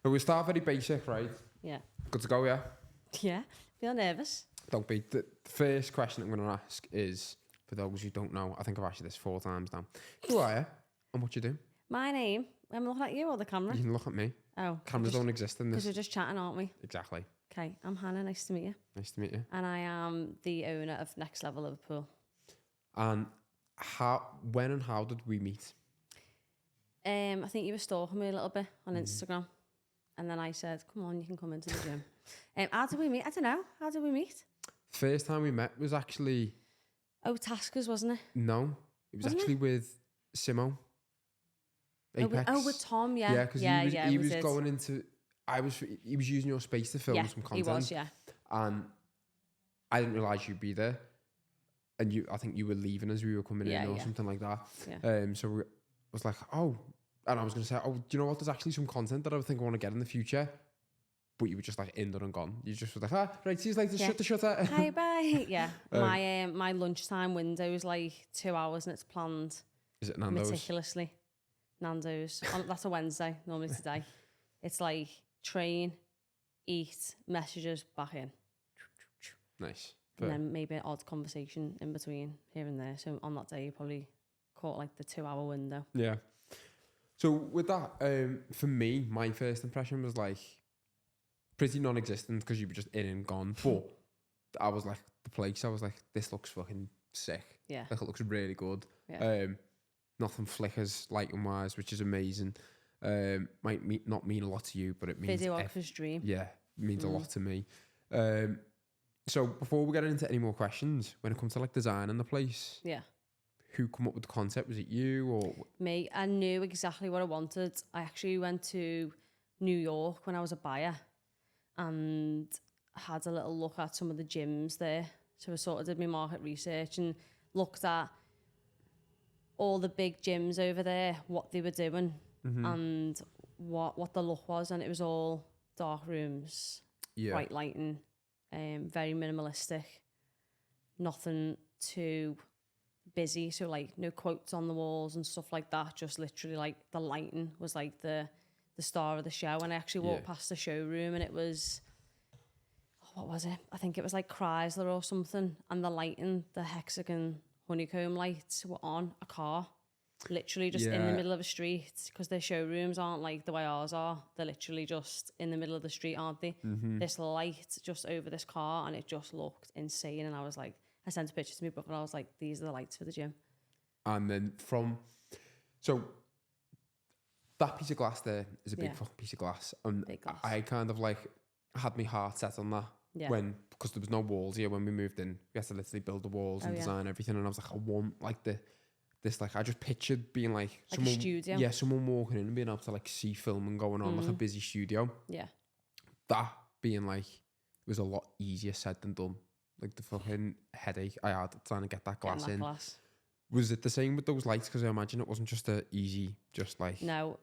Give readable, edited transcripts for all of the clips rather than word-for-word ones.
But we start very basic, right? Yeah. Good to go, yeah? Yeah. Feel nervous? Don't be. The first question I'm going to ask is, for those who don't know, I think I've asked you this 4 times now. Who are you and what you do? My name. I'm looking at you or the camera? You can look at me. Oh. Cameras don't exist in Because this. we're just chatting, aren't we? Exactly. Okay. I'm Hannah. Nice to meet you. Nice to meet you. And I am the owner of Next Level Liverpool. And when and how did we meet? I think you were stalking me a little bit on Instagram. And then I said, come on, you can come into the gym. How did we meet? I don't know. How did we meet? First time we met was actually... Oh, Taskers, wasn't it? No. It was Wasn't actually with Simo. Apex. With Tom, yeah. Yeah, because he was going into... He was using your space to film some content. He was, yeah. And I didn't realise you'd be there. And I think you were leaving as we were coming in or something like that. Yeah. So I was like, oh... And I was going to say, oh, do you know what? There's actually some content that I think I want to get in the future. But you were just like in there and gone. You just were like, right, see you later, shut the shutter. Hi, bye. Yeah. My lunchtime window is like 2 hours and it's planned. Is it Nando's? Meticulously. Nando's. That's a Wednesday, normally today. It's like train, eat, messages, back in. Nice. And then maybe an odd conversation in between here and there. So on that day, you probably caught like the 2 hour window. Yeah. So with that, for me, my first impression was like pretty non-existent because you were just in and gone. But I was like, the place, I was like, this looks fucking sick. Yeah. Like it looks really good. Yeah. Nothing flickers lighting wise, which is amazing. Might not mean a lot to you, but it means... Videographer's dream. Yeah, it means a lot to me. So before we get into any more questions, when it comes to like designing the place... Yeah. Who come up with the concept? Was it you or... Me. I knew exactly what I wanted. I actually went to New York when I was a buyer and had a little look at some of the gyms there. So I sort of did my market research and looked at all the big gyms over there, what they were doing and what the look was. And it was all dark rooms, white lighting, very minimalistic, nothing too... busy, so like no quotes on the walls and stuff like that, just literally like the lighting was like the star of the show. And I actually walked past the showroom and it was, what was it? I think it was like Chrysler or something, and the lighting, the hexagon honeycomb lights were on a car, literally just in the middle of a street, because their showrooms aren't like the way ours are. They're literally just in the middle of the street, aren't they? This light just over this car, and it just looked insane. And I was like, I sent a picture to my brother and I was like, these are the lights for the gym. And then so that piece of glass there is a big fucking piece of glass. And big glass. I kind of like had my heart set on that because there was no walls here when we moved in. We had to literally build the walls and design everything. And I was like, I want like this, like, I just pictured being like someone, a studio. Yeah, someone walking in and being able to like see filming going on, like a busy studio. Yeah. That being like, it was a lot easier said than done. Like the fucking headache I had trying to get that glass in. Was it the same with those lights? Because I imagine it wasn't just a easy, just like... No,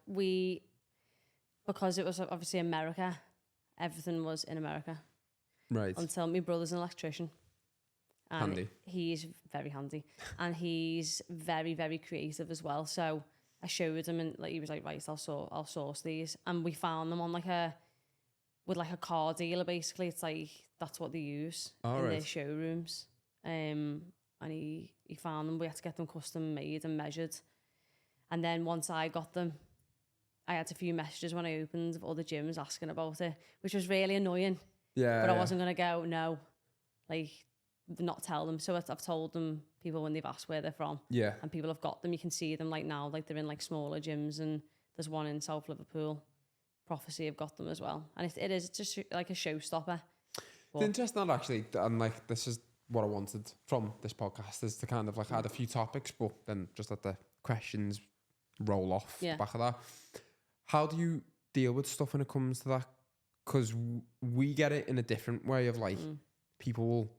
because it was obviously America, everything was in America. Right. Until my brother's an electrician. And handy. He's very handy. And he's very, very creative as well. So I showed him and like he was like, right, I'll source these. And we found them on with a car dealer, basically. It's like, that's what they use in their showrooms. And he found them. We had to get them custom made and measured. And then once I got them, I had a few messages when I opened of other gyms asking about it, which was really annoying. Yeah. But I wasn't going to go, no, like, not tell them. So I've told them, people, when they've asked where they're from. Yeah. And people have got them. You can see them like now, like they're in like smaller gyms, and there's one in South Liverpool. Prophecy have got them as well. And it's just like a showstopper. It's interesting that actually, and like this is what I wanted from this podcast, is to kind of like add a few topics, but then just let the questions roll off the back of that. How do you deal with stuff when it comes to that? Because we get it in a different way of like people will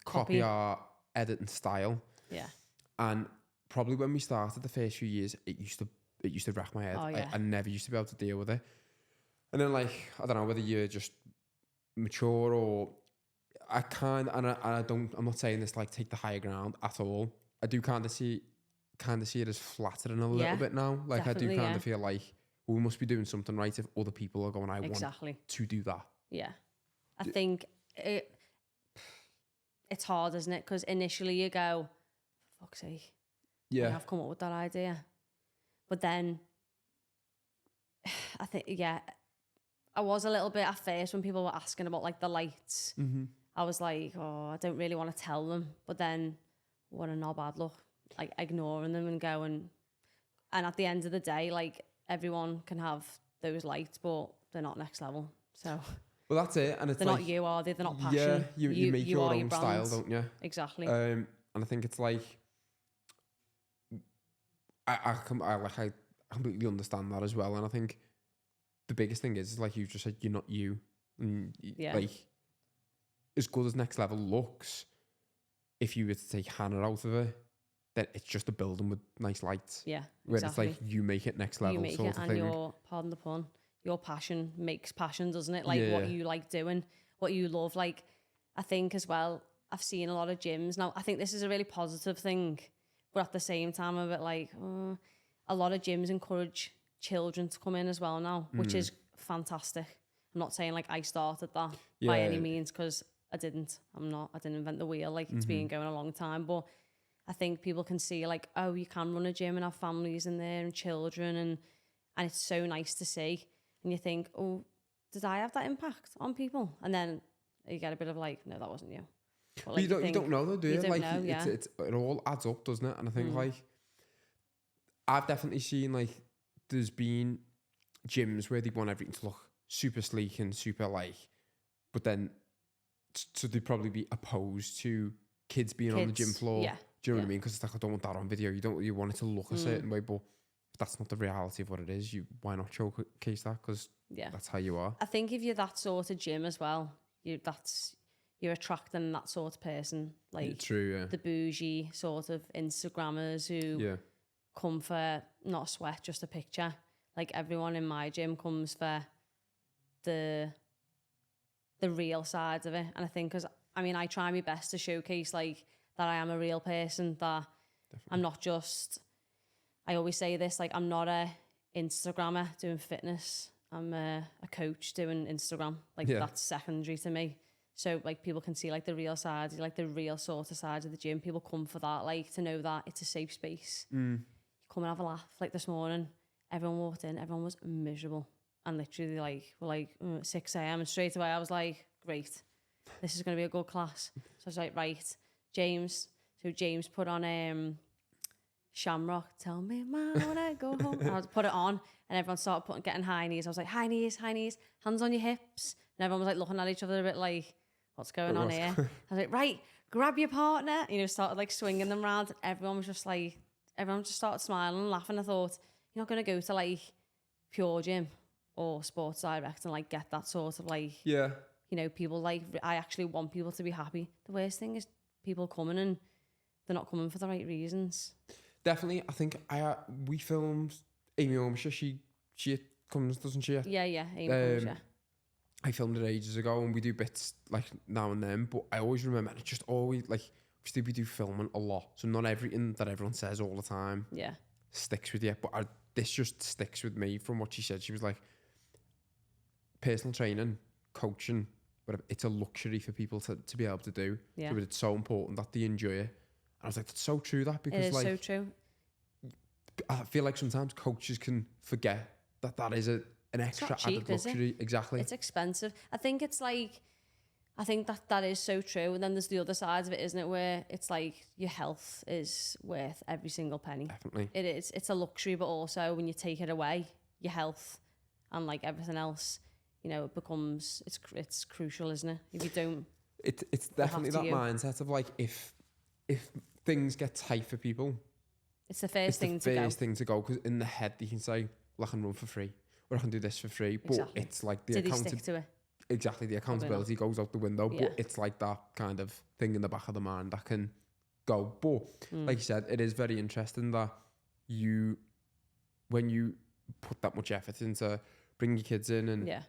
copy our editing style. Yeah. And probably when we started the first few years, it used to rack my head. Oh, yeah. I never used to be able to deal with it. And then like, I don't know whether you're just mature or I'm not saying this like take the higher ground at all. I do kind of see it as flattering a little bit now. Like I do kind of feel like we must be doing something right if other people are going, I want to do that. Yeah. I think it's hard, isn't it? Because initially you go, for fuck's sake, I've come up with that idea. But then I think, I was a little bit at first when people were asking about like the lights. Mm-hmm. I was like, I don't really want to tell them. But then what a knob I'd look, like ignoring them and going. And at the end of the day, like everyone can have those lights, but they're not Next Level. So well, that's it. And it's they're like, not you, are they? They're not passion. Yeah, you make your own style, don't you? Exactly. And I think it's like, I completely understand that as well. And I think the biggest thing is like you just said, you're not you. And like, as good as Next Level looks, if you were to take Hannah out of it, then it's just a building with nice lights. Yeah, where it's like you make it Next Level. You make sort it, of and thing. your, pardon the pun, your passion makes passion, doesn't it? Like what you like doing, what you love. Like I think as well, I've seen a lot of gyms now. I think this is a really positive thing, but at the same time, I'm a bit like a lot of gyms encourage children to come in as well now, which is fantastic. I'm not saying like I started that by any means, because I didn't. I didn't invent the wheel. Like it's been going a long time, but I think people can see like, oh, you can run a gym and have families in there and children, and it's so nice to see. And you think, oh, did I have that impact on people? And then you get a bit of like, no, that wasn't you. But like, you don't know though, do you? You don't like know, it all adds up, doesn't it? And I think like I've definitely seen like there's been gyms where they want everything to look super sleek and super like, but then so they'd probably be opposed to kids being on the gym floor. Yeah. Do you know what I mean? Because it's like, I don't want that on video. You want it to look a certain way, but if that's not the reality of what it is, why not showcase that? Because that's how you are. I think if you're that sort of gym as well, you're attracting that sort of person, like the bougie sort of Instagrammers who come for not a sweat, just a picture. Like everyone in my gym comes for the real side of it, and I think I try my best to showcase like that I am a real person, that I'm not just, I always say this, like I'm not a Instagrammer doing fitness, I'm a coach doing Instagram, like that's secondary to me. So like people can see like the real side, like the real sort of side of the gym. People come for that, like to know that it's a safe space. You come and have a laugh. Like this morning, everyone walked in, everyone was miserable, and literally like we're like 6 a.m. and straight away I was like, great, this is going to be a good class. So I was like, right, James. So James put on Shamrock, tell me ma when I go home. And I put it on, and everyone started getting high knees. I was like, high knees, hands on your hips. And everyone was like looking at each other a bit like, what's going on here? I was like, right, grab your partner. Started like swinging them around. Everyone just started smiling and laughing. I thought, you're not going to go to like Pure Gym or Sports Direct and like get that sort of like, people like, I actually want people to be happy. The worst thing is people coming and they're not coming for the right reasons. Definitely. I think we filmed Amy Ormisha. She comes, doesn't she? Yeah, Amy comes, yeah. I filmed it ages ago, and we do bits like now and then, but I always remember, and it just always like, obviously we do filming a lot, so not everything that everyone says all the time sticks with you, but this just sticks with me from what she said. She was like, personal training, coaching, whatever, it's a luxury for people to be able to do. So it's so important that they enjoy it. And I was like, that's so true, that, because it is like, so true. I feel like sometimes coaches can forget that is an extra added luxury. Exactly. It's expensive. I think that is so true. And then there's the other side of it, isn't it? Where it's like your health is worth every single penny. Definitely. It is. It's a luxury, but also when you take it away, your health and like everything else, it becomes, it's crucial, isn't it? If you don't, it's definitely that mindset of like, if things get tight for people, it's the first thing to go, because in the head you can say, well, I can run for free, or I can do this for free, but it's like the stick to it? Exactly, the accountability goes out the window, but it's like that kind of thing in the back of the mind that can go. But like you said, it is very interesting that when you put that much effort into bringing your kids in and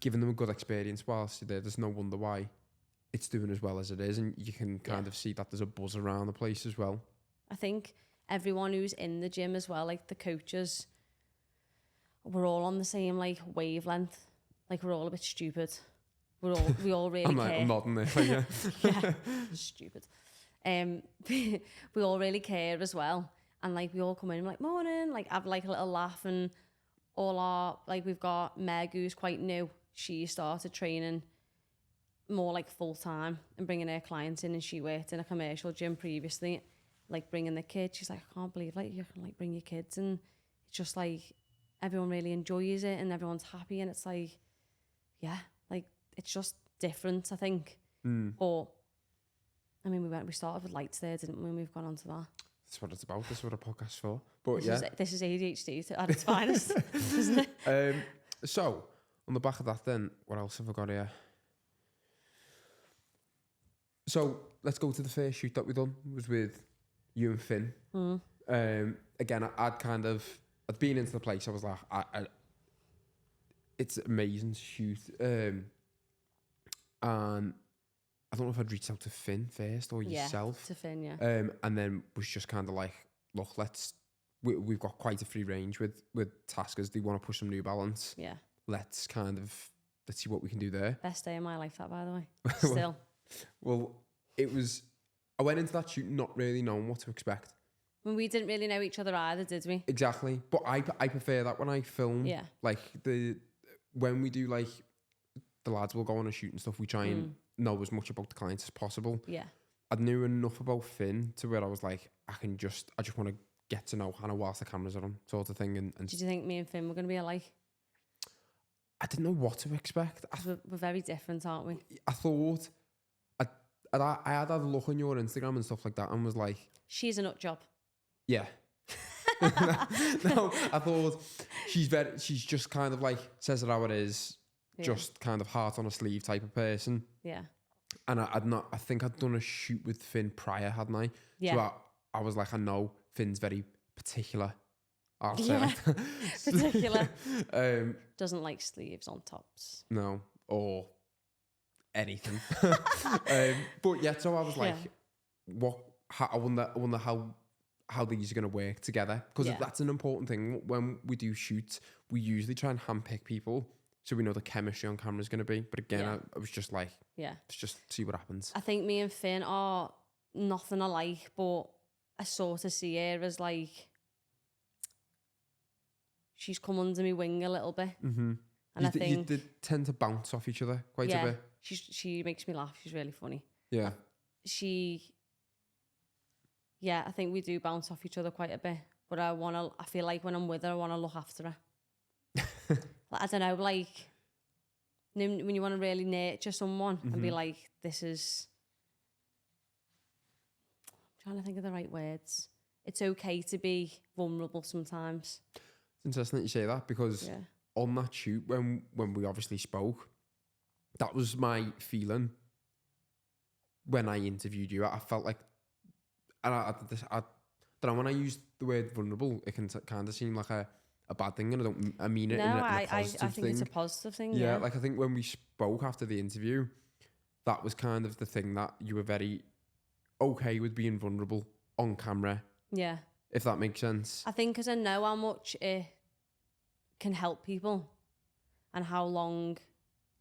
giving them a good experience whilst you're there, there's no wonder why it's doing as well as it is, and you can kind of see that there's a buzz around the place as well. I think everyone who's in the gym as well, like the coaches, we're all on the same like wavelength. Like we're all a bit stupid. We all really care. I'm nodding there. Yeah. Yeah, stupid. We all really care as well, and like we all come in like morning, like have like a little laugh, and all our like we've got Meg who's quite new. She started training more like full time and bringing her clients in, and she worked in a commercial gym previously, like bringing the kids. She's like, I can't believe like you can like bring your kids, and it's just like everyone really enjoys it and everyone's happy, and it's like, yeah, like it's just different, I think. But I mean, we started with lights there, didn't we? We've gone on to that. That's what it's about. This is what a podcast's for. But This is ADHD at its finest, isn't it? So on the back of that, then what else have I got here? So let's go to the first shoot that we done. It was with you and Finn. Again, I'd been into the place. I was like, it's amazing to shoot. And I don't know if I'd reached out to Finn first or yourself. To Finn, yeah. And then was just kind of like, look, we've got quite a free range with taskers. They want to push some New Balance. Yeah. Let's see what we can do there. Best day of my life, that, by the way. Still. Well, I went into that shoot not really knowing what to expect. When we didn't really know each other either, did we? Exactly. But I prefer that when I film. Yeah. Like when we do like the lads will go on a shoot and stuff, we try and know as much about the clients as possible. Yeah. I knew enough about Finn to where I was like, I just want to get to know Hannah whilst the cameras are on, sort of thing. And did you think me and Finn were going to be alike? I didn't know what to expect. We're very different, aren't we? I thought I had a look on your Instagram and stuff like that and was like, she's a nut job. Yeah. No, I thought she's just kind of like says it how it is, just kind of heart on a sleeve type of person. Yeah. And I think I'd done a shoot with Finn prior, hadn't I? Yeah. So I was like, I know Finn's very particular. Particular. Doesn't like sleeves on tops. No, or anything. But yeah, so I was like, I wonder how these are going to work together, because that's an important thing. When we do shoots, we usually try and handpick people so we know the chemistry on camera is going to be. But again, I was just like, let's just see what happens. I think me and Finn are nothing alike, but I sort of see her as like, she's come under my wing a little bit. Mm-hmm. And I think you did tend to bounce off each other quite a bit. She makes me laugh. She's really funny. Yeah. I think we do bounce off each other quite a bit. But I feel like when I'm with her, I want to look after her. Like, I don't know, like when you want to really nurture someone and be like, this is, I'm trying to think of the right words. It's okay to be vulnerable sometimes. It's interesting that you say that, because on that shoot, when we obviously spoke, that was my feeling when I interviewed you. I felt like, and I don't know, when I use the word vulnerable, it can kind of seem like a bad thing, and I mean it in a positive thing. I think it's a positive thing. Yeah, like I think when we spoke after the interview, that was kind of the thing, that you were very okay with being vulnerable on camera. Yeah. If that makes sense. I think because I know how much it can help people, and how long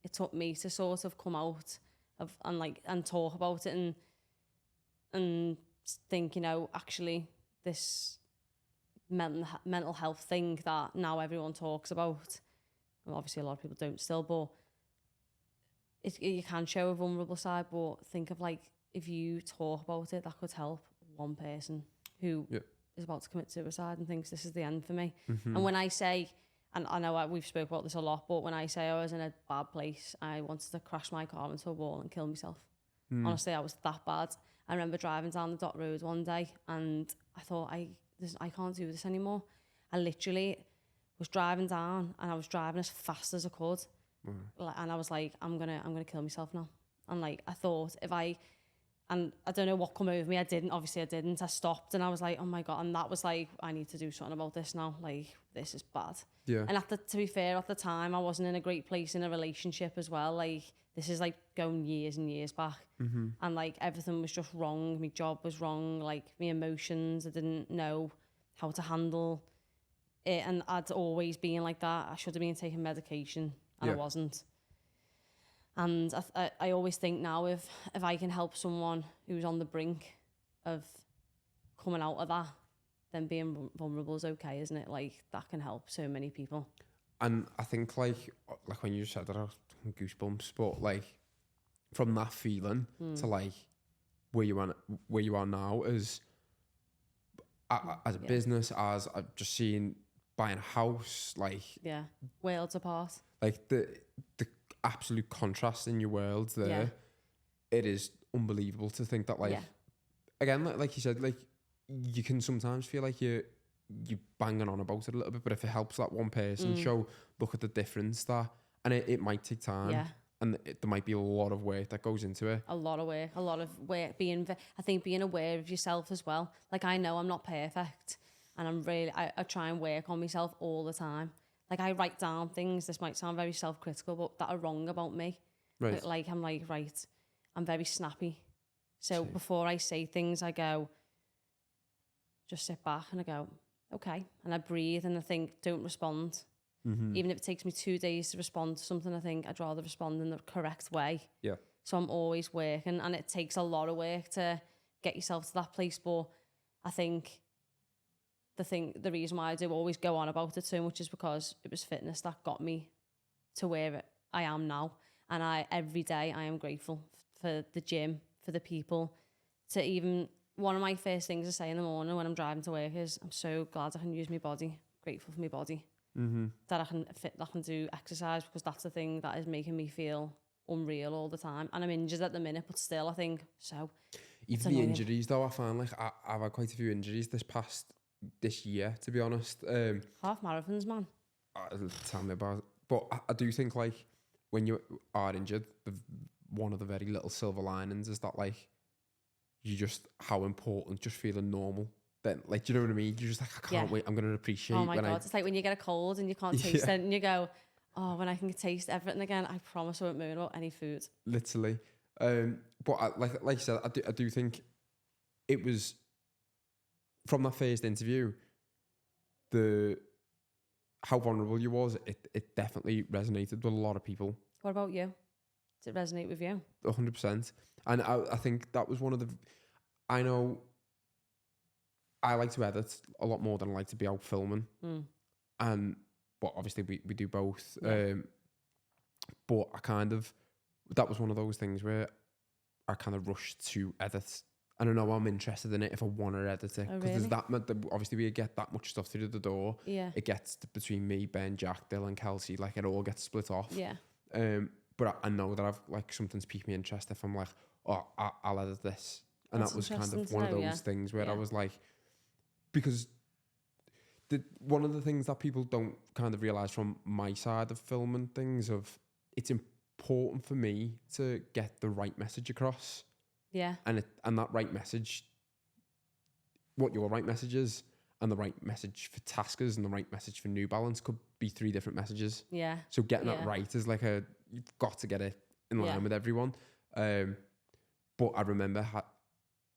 it took me to sort of come out of and talk about it and think, actually this mental health thing that now everyone talks about, and obviously a lot of people don't still, but you can show a vulnerable side, but think of like, if you talk about it, that could help one person who is about to commit suicide and thinks this is the end for me. And when I say, and I know we've spoke about this a lot, but when I say I was in a bad place, I wanted to crash my car into a wall and kill myself. Honestly, I was that bad. I remember driving down the dot road one day and I thought, I can't do this anymore. I literally was driving down and I was driving as fast as I could. And I was like, I'm gonna kill myself now. And like, I thought and I don't know what come over me. I didn't. I stopped and I was like, oh my God. And that was like, I need to do something about this now. Like, this is bad. Yeah. And to be fair, at the time, I wasn't in a great place in a relationship as well. Like, this is like going years and years back. And like, everything was just wrong. My job was wrong. Like, my emotions, I didn't know how to handle And I'd always been like that. I should have been taking medication, and I wasn't. And I always think now, if I can help someone who's on the brink of coming out of that, then being vulnerable is okay, isn't it? Like, that can help so many people. And I think like when you said that, I was goosebumps. But like, from that feeling to like where you are now, as a business, as I've just seen buying a house, like worlds apart. Like the absolute contrast in your worlds there, it is unbelievable to think that like again, like you said, like you can sometimes feel like you're banging on about it a little bit, but if it helps that one person show, look at the difference that, and it might take time, and there might be a lot of work that goes into it. A lot of work. I think being aware of yourself as well. Like, I know I'm not perfect, and I try and work on myself all the time. Like, I write down things, this might sound very self-critical, but that are wrong about me. Right. Like I'm like, right, I'm very snappy. So before I say things, I go, just sit back and I go, okay. And I breathe and I think, don't respond. Even if it takes me 2 days to respond to something, I think I'd rather respond in the correct way. Yeah. So I'm always working, and it takes a lot of work to get yourself to that place. But I think the reason why I do always go on about it so much is because it was fitness that got me to where I am now. And every day I am grateful for the gym, for the people. To even, one of my first things I say in the morning when I'm driving to work is, I'm so glad I can use my body, grateful for my body. That I can do exercise, because that's the thing that is making me feel unreal all the time. And I'm injured at the minute, but still I think, so even the injuries though, I find like I've had quite a few injuries this year, to be honest. Half marathons, man. Tell me about it. But I do think like when you are injured, one of the very little silver linings is that like you just, how important just feeling normal. Then, like, do you know what I mean? You're just like, I can't wait. I'm going to appreciate. Oh my God. It's like when you get a cold and you can't taste it, and you go, oh, when I can taste everything again, I promise I won't moan about any food. Literally. But like you said, I do think it was from that first interview, how vulnerable you was, it definitely resonated with a lot of people. What about you? Did it resonate with you? 100%. And I think that was one of the, I know I like to edit a lot more than I like to be out filming. But obviously we do both. But that was one of those things where I kind of rushed to edit. And I know I'm interested in it if I want to edit it. Because obviously we get that much stuff through the door. Yeah. It gets between me, Ben, Jack, Dylan, Kelsey, like it all gets split off. Yeah. But I know that I've like something's piqued me interest if I'm like, oh, I'll edit this. And that was kind of one of those things where I was like, because one of the things that people don't kind of realize from my side of filming things, it's important for me to get the right message across. Yeah. And that right message, what your right message is, and the right message for taskers and the right message for New Balance could be 3 different messages. Yeah. So getting that right is like you've got to get it in line with everyone. But I remember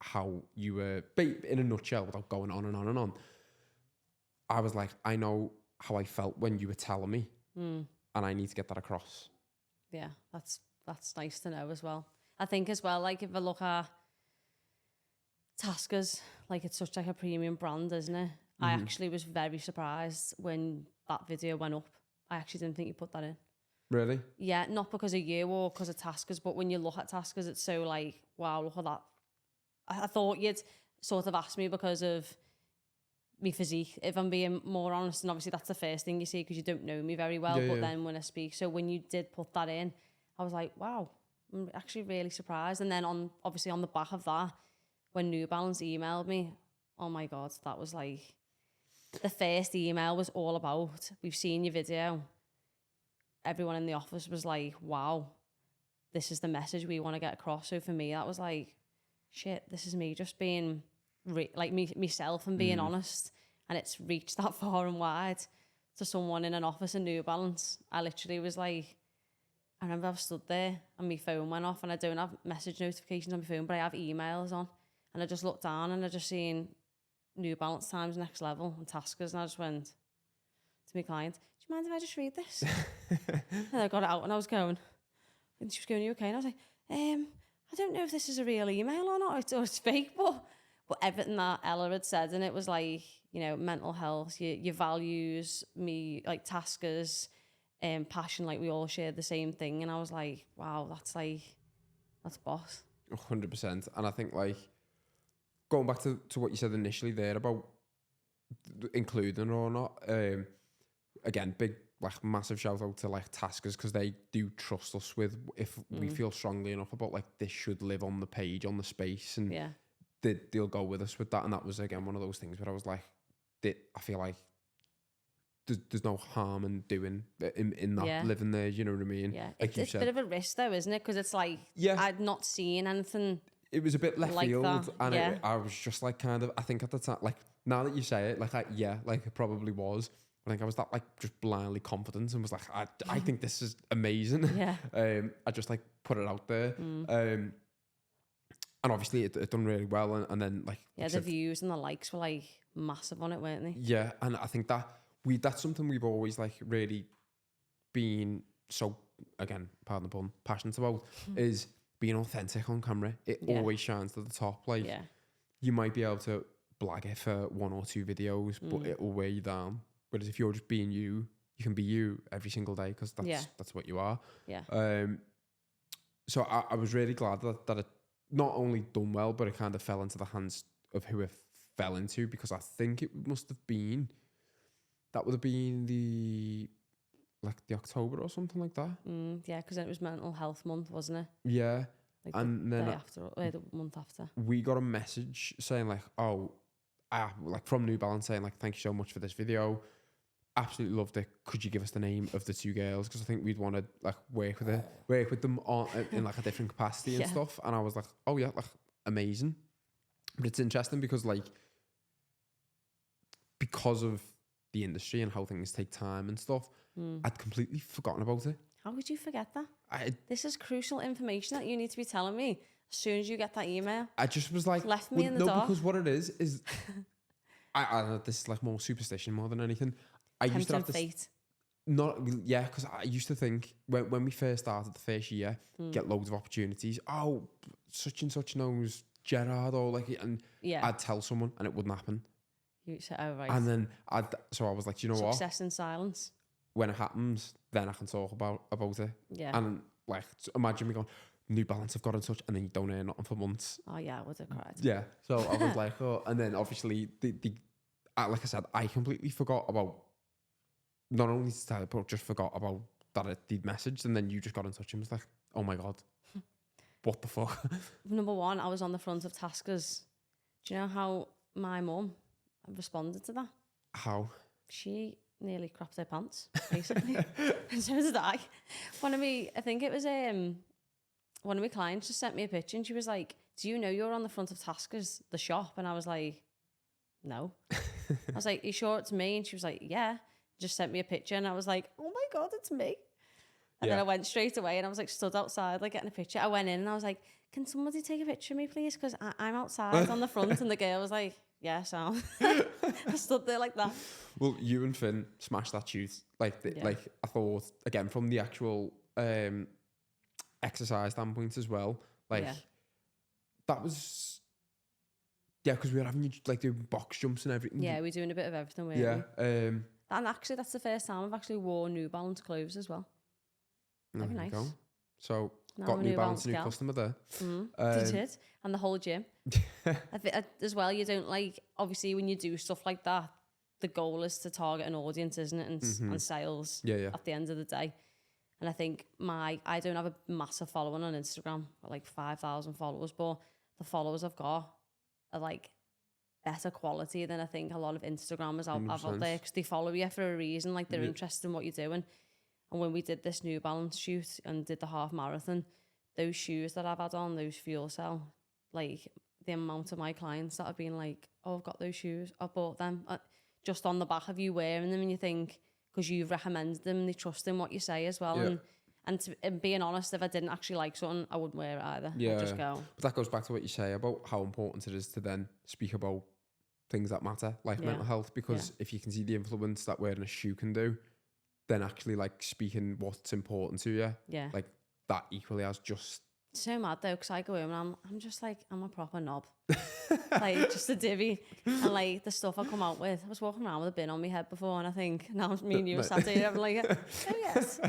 how you were, in a nutshell, without going on and on and on, I was like, I know how I felt when you were telling me, and I need to get that across. Yeah, that's nice to know as well. I think as well, like if I look at Taskers, like it's such like a premium brand, isn't it? I actually was very surprised when that video went up. I actually didn't think you put that in. Really? Yeah, not because of you or because of Taskers, but when you look at Taskers, it's so like, wow, look at that. I thought you'd sort of asked me because of me physique, if I'm being more honest, and obviously that's the first thing you see because you don't know me very well, then when I speak, so when you did put that in, I was like, wow, I'm actually really surprised. And then on the back of that, when New Balance emailed me, oh my God, that was like, the first email was all about, we've seen your video. Everyone in the office was like, wow, this is the message we want to get across. So for me, that was like, shit, this is me just being myself and being honest. And it's reached that far and wide to someone in an office in New Balance. I literally was like, I remember I stood there and my phone went off, and I don't have message notifications on my phone, but I have emails on. And I just looked down and I just seen New Balance times Next Level and Taskers, and I just went, to my client, do you mind if I just read this? And I got it out and I was going, and she was going, you okay? And I was like, I don't know if this is a real email or not, or it's fake, but everything that Ella had said, and it was like, you know, mental health, your values, me, like taskers, passion, like we all shared the same thing. And I was like, wow, that's boss. 100%. And I think like going back to what you said initially there about including or not, again, big, like massive shout out to like taskers, because they do trust us with if we feel strongly enough about like this should live on the page, on the space, and they'll go with us with that. And that was again one of those things where I was like, I feel like there's no harm in doing in that living there, you know what I mean? Yeah, like it's a bit of a risk though, isn't it? Because it's like, I'd not seen anything. It was a bit left like field, that. and I was just like, kind of, I think at the time, like now that you say it, like like it probably was. I think I was that like just blindly confident and was like, I think this is amazing. Yeah. I just like put it out there. And obviously it done really well. And then like the views and the likes were like massive on it, weren't they? Yeah, and I think that's something we've always like really been so, again, pardon the pun, passionate about, is being authentic on camera. It always shines to the top. Like you might be able to blag it for 1 or 2 videos, but it will weigh you down. Whereas if you're just being you can be you every single day, because that's what you are. Yeah. So I was really glad that it not only done well, but it kind of fell into the hands of who it fell into, because I think it must have been, that would have been the October or something like that. Yeah, because it was Mental Health Month, wasn't it? Yeah. Like and then the month after. We got a message saying like, like from New Balance saying like, thank you so much for this video. Absolutely loved it. Could you give us the name of the 2 girls? Because I think we'd want to like work with them in like a different capacity and stuff. And I was like, oh yeah, like amazing. But it's interesting because like, because of the industry and how things take time and stuff, I'd completely forgotten about it. How could you forget that? This is crucial information that you need to be telling me as soon as you get that email. I just was like, left me in the dark. Because what it is I know this is like more superstition more than anything. I used to have fate. Because I used to think when we first started the first year, get loads of opportunities. Oh, such and such knows Gerard, or like, and I'd tell someone and it wouldn't happen. You said, oh right. And then I was like, do you know what? Success in silence. When it happens, then I can talk about it. Yeah. And like, imagine me going, New Balance have got in touch, and then you don't hear nothing for months. Oh yeah, I would have cried. Yeah. So I was like, oh, and then obviously like I said, I completely forgot about, not only to tell it, but just forgot about that they'd messaged, and then you just got in touch and was like, oh my God, what the fuck? Number one, I was on the front of Taskers. Do you know how my mum responded to that? How? She nearly crapped her pants, basically. And so did I. I think it was one of my clients just sent me a picture, and she was like, do you know you're on the front of Taskers, the shop? And I was like, no. I was like, you sure it's me? And she was like, yeah. Just sent me a picture, and I was like, oh my God, it's me. And then I went straight away, and I was like stood outside like getting a picture. I went in and I was like, can somebody take a picture of me please, because I'm outside on the front. And the girl was like, yeah, so I stood there like that. Well, you and Finn smashed that shoot. Like I thought, again, from the actual exercise standpoint as well, like that was, because we were having you like doing box jumps and everything. Yeah, we're doing a bit of everything, weren't we? And actually, that's the first time I've actually worn New Balance clothes as well. Very nice. Go. So, got New Balance new customer there. Did. And the whole gym. I think as well, you don't like, obviously when you do stuff like that, the goal is to target an audience, isn't it? And sales at the end of the day. And I think I don't have a massive following on Instagram, like 5,000 followers, but the followers I've got are like better quality than I think a lot of Instagrammers have out there, because they follow you for a reason, like they're interested in what you're doing. And when we did this New Balance shoot and did the half marathon, those shoes that I've had on, those Fuel Cell, like the amount of my clients that have been like, oh, I've got those shoes, I bought them, just on the back of you wearing them, and you think, because you've recommended them, they trust in what you say as well. And being honest, if I didn't actually like something, I wouldn't wear it either. I'd just go. But that goes back to what you say about how important it is to then speak about things that matter, like mental health, because if you can see the influence that wearing a shoe can do, then actually like speaking what's important to you, like that equally has just... So mad though, because I go home and I'm just like, I'm a proper knob. Like, just a divvy. And like, the stuff I come out with, I was walking around with a bin on my head before, and I think, now me and you are sat here, I'm like, oh yes.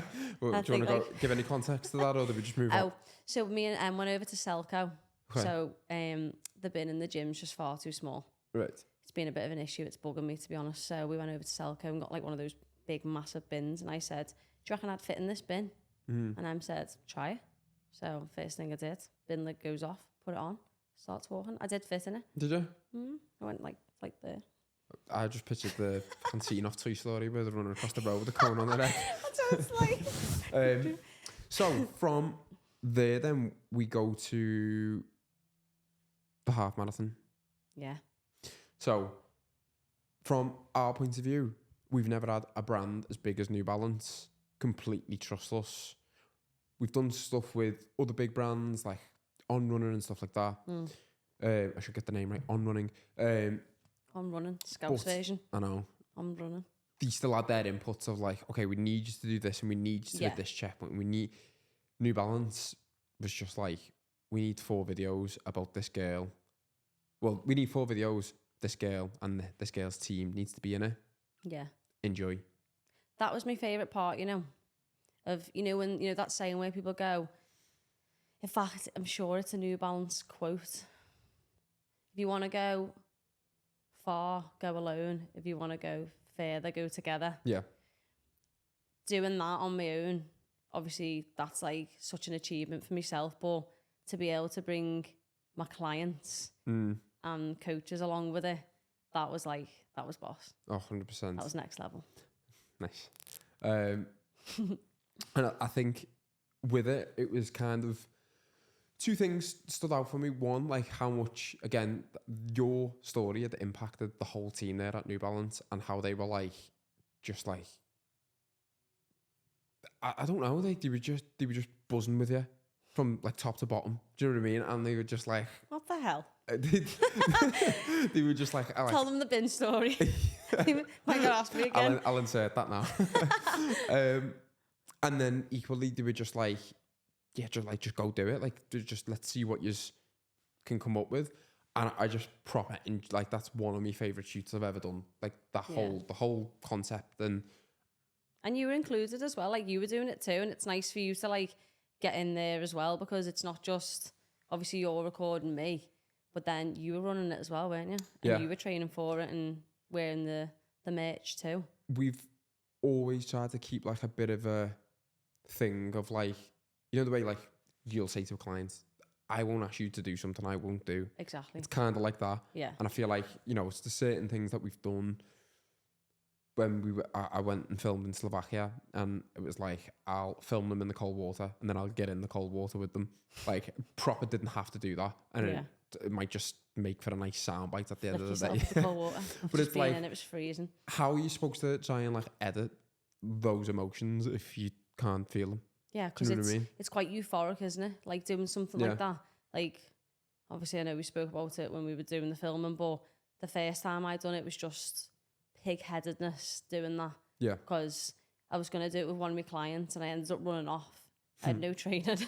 Well, do you want to give any context to that, or do we just move on? So me and Em went over to Selco. Okay. So the bin in the gym's just far too small. Right. It's been a bit of an issue. It's bugging me, to be honest. So we went over to Selco and got like one of those big, massive bins. And I said, do you reckon I'd fit in this bin? And Em said, try it. So first thing I did, bin lid goes off, put it on, starts walking. I did fit in it. Did you? I went like there. I just pictured the canteen off Toy Story where they're running across the road with the cone on their head. That's what it's like. So from there, then we go to the half marathon. Yeah. So from our point of view, we've never had a brand as big as New Balance completely trust us. We've done stuff with other big brands like On Running and stuff like that. I should get the name right. On Running. On Running, Scouse version. I know. On Running. They still had their inputs of like, okay, we need you to do this and we need you to hit this checkpoint. We need... New Balance was just like, we need 4 videos about this girl. Well, we need 4 videos. This girl and this girl's team needs to be in it. Yeah. Enjoy. That was my favourite part, you know, of, you know, when, you know, that saying where people go, in fact, I'm sure it's a New Balance quote. If you want to go far, go alone. If you want to go further, go together. Yeah. Doing that on my own, obviously, that's like such an achievement for myself, but to be able to bring my clients and coaches along with it, that was boss. Oh, 100%. That was next level. Nice. And I think with it, it was kind of 2 things stood out for me. One, like how much, again, your story had impacted the whole team there at New Balance, and how they were like, just like, I don't know, they were just buzzing with you from like top to bottom. Do you know what I mean? And they were just like, what the hell? They were just like, tell them the bin story. Might go ask me again. I'll insert that now. And then equally, they were just like, yeah, just go do it. Like, just let's see what you can come up with. And I just proper, like, that's one of my favourite shoots I've ever done. Like the whole concept, and you were included as well. Like, you were doing it too, and it's nice for you to like get in there as well, because it's not just obviously you're recording me, but then you were running it as well, weren't you? And you were training for it and wearing the merch too. We've always tried to keep like a bit of a thing of like, you know, the way like you'll say to a client, I won't ask you to do something I won't do. Exactly. It's kind of like that. Yeah. And I feel like, you know, it's the certain things that we've done. When I went and filmed in Slovakia, and it was like, I'll film them in the cold water and then I'll get in the cold water with them. Like, proper didn't have to do that. And it might just make for a nice soundbite at the end of the day. The cold water. But it's like, it was freezing. How are you supposed to try and like edit those emotions if you can't feel them? Yeah, because it's quite euphoric, isn't it? Like doing something like that. Like, obviously I know we spoke about it when we were doing the filming, but the first time I done it was just pig-headedness doing that. Yeah. Because I was going to do it with one of my clients and I ended up running off. I had no training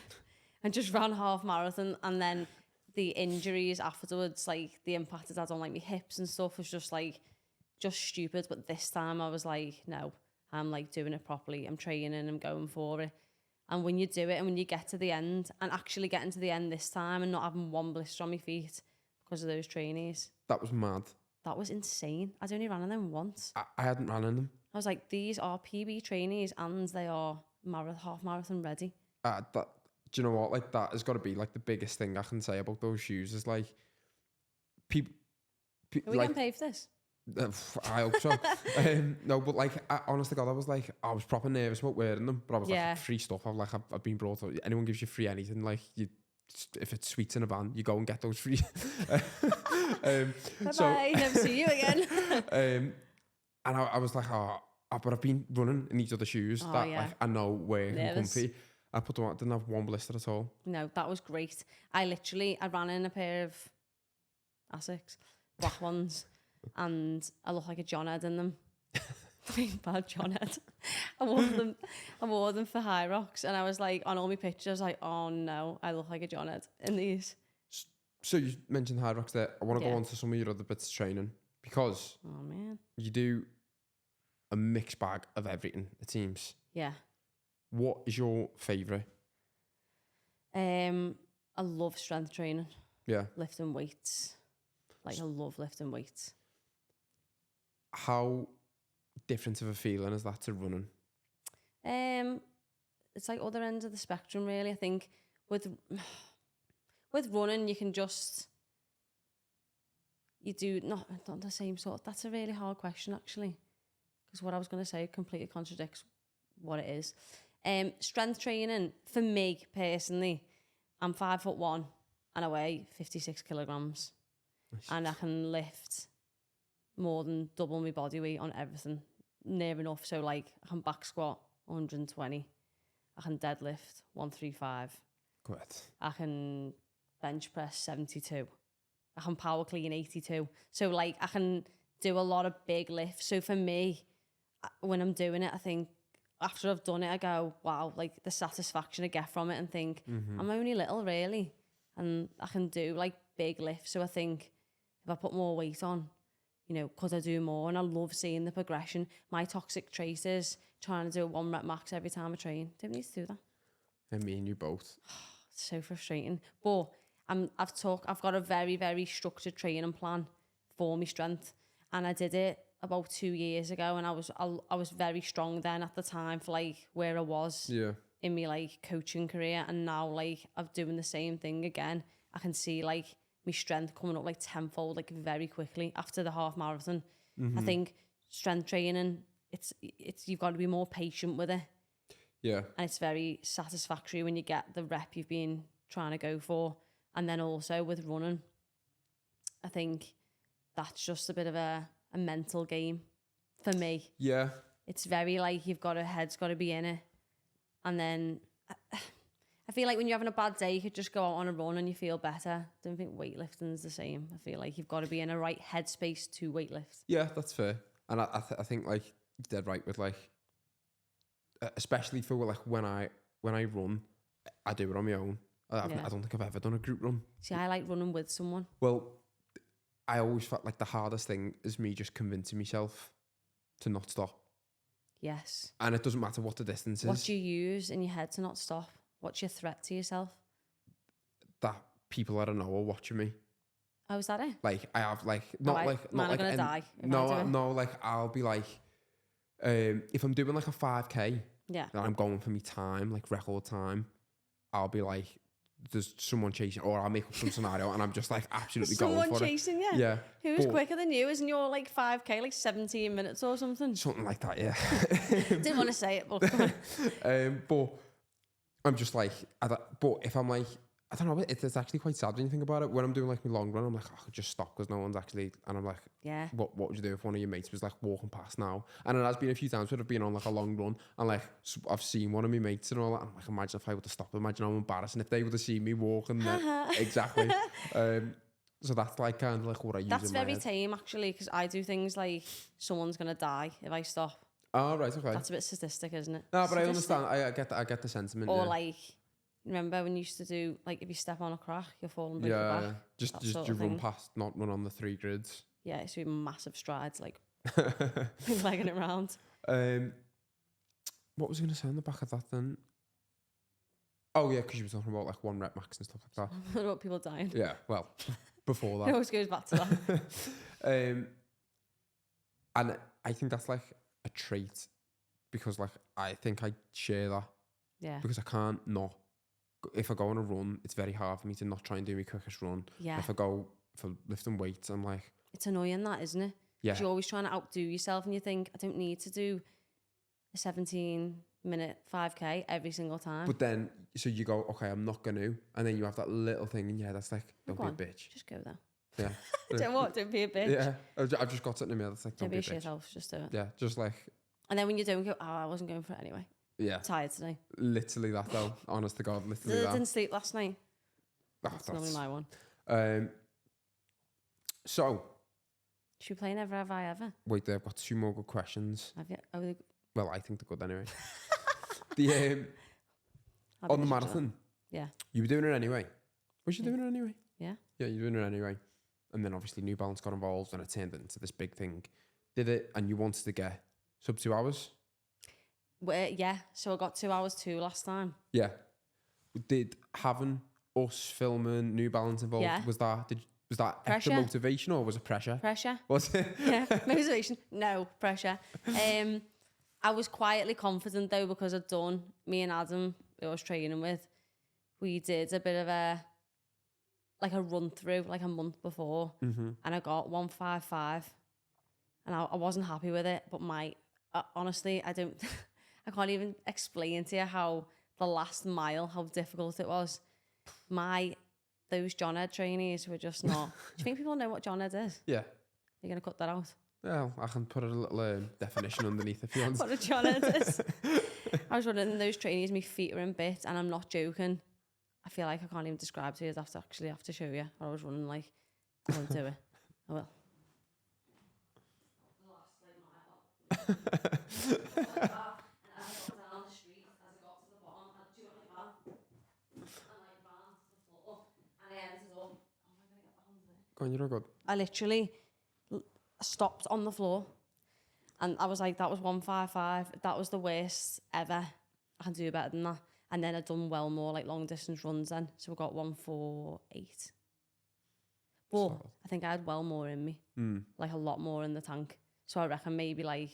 and just ran half marathon, and then the injuries afterwards, like the impact it had on like my hips and stuff, was just stupid. But this time I was like, no, I'm like doing it properly. I'm training, I'm going for it. And when you do it and when you get to the end, and actually getting to the end this time and not having one blister on my feet because of those trainees. That was mad. That was insane. I'd only ran in them once. I hadn't ran in them. I was like, these are PB trainees and they are half marathon ready. Do you know what? Like, that has got to be like the biggest thing I can say about those shoes is like, people. Are we getting paid for this? I hope so. No, but like, honest to God, I was proper nervous about wearing them, but I was like, free stuff. I've been brought up. Anyone gives you free anything, like, if it's sweets in a van, you go and get those free. Bye-bye, never see you again. And I was like, but I've been running in these other shoes like I know where I'm comfy. I put them on, didn't have one blister at all. No, that was great. I ran in a pair of Asics, black ones. and I look like a John Ed in them. Bad John Ed. I wore them for High Rocks, and I was like, on all my pictures, like, oh no, I look like a John Ed in these. So you mentioned High Rocks there. I want to go on to some of your other bits of training, because you do a mixed bag of everything, it seems. Yeah. What is your favourite? I love strength training. Yeah. Lifting weights. Like, I love lifting weights. How different of a feeling is that to running? It's like other ends of the spectrum, really. I think with running, you can just... You do not the same sort. That's a really hard question, actually. Because what I was going to say completely contradicts what it is. Strength training, for me personally, I'm 5'1" and I weigh 56 kilograms. Nice. And I can lift more than double my body weight on everything, near enough. So, like, I can back squat 120. I can deadlift 135. Good. I can bench press 72. I can power clean 82. So, like, I can do a lot of big lifts. So for me, when I'm doing it, I think after I've done it, I go, wow, like the satisfaction I get from it, and think, I'm only little, really. And I can do like big lifts. So I think if I put more weight on, you know, could I do more? And I love seeing the progression. My toxic trait is trying to do a 1 rep max every time I train. Don't need to do that. And me and you both. It's so frustrating. But I've got a very, very structured training plan for my strength. And I did it about 2 years ago, and I was very strong then at the time for like where I was in my like coaching career. And now like I'm doing the same thing again. I can see like my strength coming up like tenfold, like very quickly after the half marathon. I think strength training, it's you've got to be more patient with it. Yeah. And it's very satisfactory when you get the rep you've been trying to go for. And then also with running, I think that's just a bit of a mental game for me. Yeah. It's very like head's got to be in it. And then I feel like when you're having a bad day, you could just go out on a run and you feel better. I don't think weightlifting's the same. I feel like you've got to be in a right headspace to weightlift. Yeah, that's fair. And I think like you're dead right with like, especially for like when I run, I do it on my own. I don't think I've ever done a group run. See, I like running with someone. Well, I always felt like the hardest thing is me just convincing myself to not stop. Yes. And it doesn't matter what the distance is. What do you use in your head to not stop? What's your threat to yourself? That people I don't know are watching me. Oh, is that it? Like I have like not I'm gonna die. No, like I'll be like, if I'm doing like a 5K, and I'm going for me time, like record time, I'll be like, there's someone chasing, or I'll make up some scenario and I'm just like absolutely going for it. Someone chasing you? Yeah. Who's quicker than you? Isn't your like 5K like 17 minutes or something? Something like that, yeah. Didn't want to say it, but but I'm just like, but if I'm like, I don't know, it's actually quite sad when you think about it. When I'm doing like my long run, I'm like, I could just stop because no one's actually, and I'm like, yeah. What would you do if one of your mates was like walking past now? And it has been a few times where I've been on like a long run and like I've seen one of my mates and all that. And I'm like, imagine if I would have stopped. Imagine how embarrassing if they would have seen me walking. Exactly. So that's like kind of like what I use. That's in my very head. tame actually, because I do things like someone's gonna die if I stop. Oh right, okay. That's a bit sadistic, isn't it? No, but I understand. I get the sentiment. Or like, remember when you used to do like if you step on a crack, you'll fall and break your back. Just you run past, not run on the 3 grids. Yeah, it's so massive strides, like legging it around. What was I going to say on the back of that then? Oh yeah, because you were talking about like 1 rep max and stuff like that. About people dying. Yeah, well, before that. It always goes back to that. And I think that's like a trait, because like I think I share that. Yeah. Because I can't not. If I go on a run, it's very hard for me to not try and do my quickest run. Yeah. If I go for lifting weights, I'm like... It's annoying that, isn't it? Yeah. You're always trying to outdo yourself and you think, I don't need to do a 17-minute 5K every single time. But then, so you go, okay, I'm not going to. And then you have that little thing in your head that's like, don't be a bitch. Just go there. Yeah. Don't be a bitch. Yeah. I've just got something in my head that's like, don't be a bitch. Yourself, just do it. Yeah, just like... And then when you don't go, oh, I wasn't going for it anyway. Yeah. I'm tired today. Literally that though. Honest to God, literally that. I didn't sleep last night. Oh, that's normally my one. So, Should we play Never Have I Ever? Wait, I've got 2 more good questions. Have you? Oh, Well, I think they're good anyway. The on the marathon. Yeah. You were doing it anyway. Was you doing it anyway? Yeah. Yeah, you were doing it anyway. And then obviously New Balance got involved and it turned into this big thing. Did it, and you wanted to get sub 2 hours? Yeah, so I got 2 hours 2 last time. Yeah. Did having us filming New Balance involved, was that extra motivation or was it pressure? Pressure. Was it? Yeah, motivation. No, pressure. I was quietly confident though because I'd done, me and Adam, who I was training with, we did a bit of a run through like a month before, and I got 1:55, and I wasn't happy with it. But honestly, I can't even explain to you how the last mile, how difficult it was. Those John Ed trainees were just not. Do you think people know what John Ed is? Yeah. You're gonna cut that out? Well, I can put a little definition underneath if you want. What a John Ed is. I was running those trainees, my feet were in bits, and I'm not joking. I feel like I can't even describe to you. I have to show you what I was running like. I won't do it. I will. Go on, you're all good. I literally stopped on the floor, and I was like, that was 1:55. That was the worst ever. I can do better than that. And then I'd done well more like long distance runs then. So I got 1:48. But I think I had well more in me. Like a lot more in the tank. So I reckon maybe like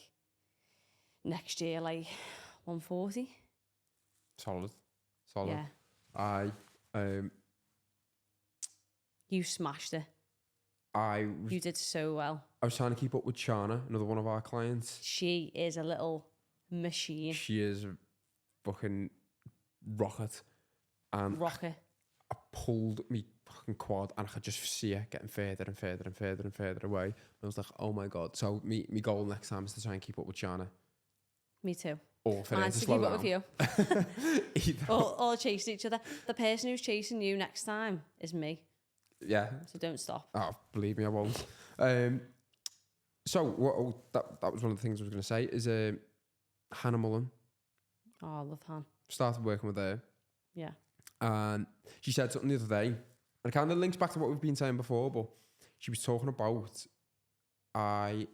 next year, like 1:40. Solid. Yeah. You smashed it. You did so well. I was trying to keep up with Shana, another one of our clients. She is a little machine. She is a fucking rocket. And rocket. I pulled me fucking quad and I could just see it getting further and further and further and further away. And I was like, oh my God. So me goal next time is to try and keep up with Shana. Me too. Or for her to keep slow up down. with you. or chase each other. The person who's chasing you next time is me. Yeah. So don't stop. Oh, believe me, I won't. So that was one of the things I was going to say is Hannah Mullen. Oh, I love Han. Started working with her. Yeah. And she said something the other day, and it kind of links back to what we've been saying before, but she was talking about I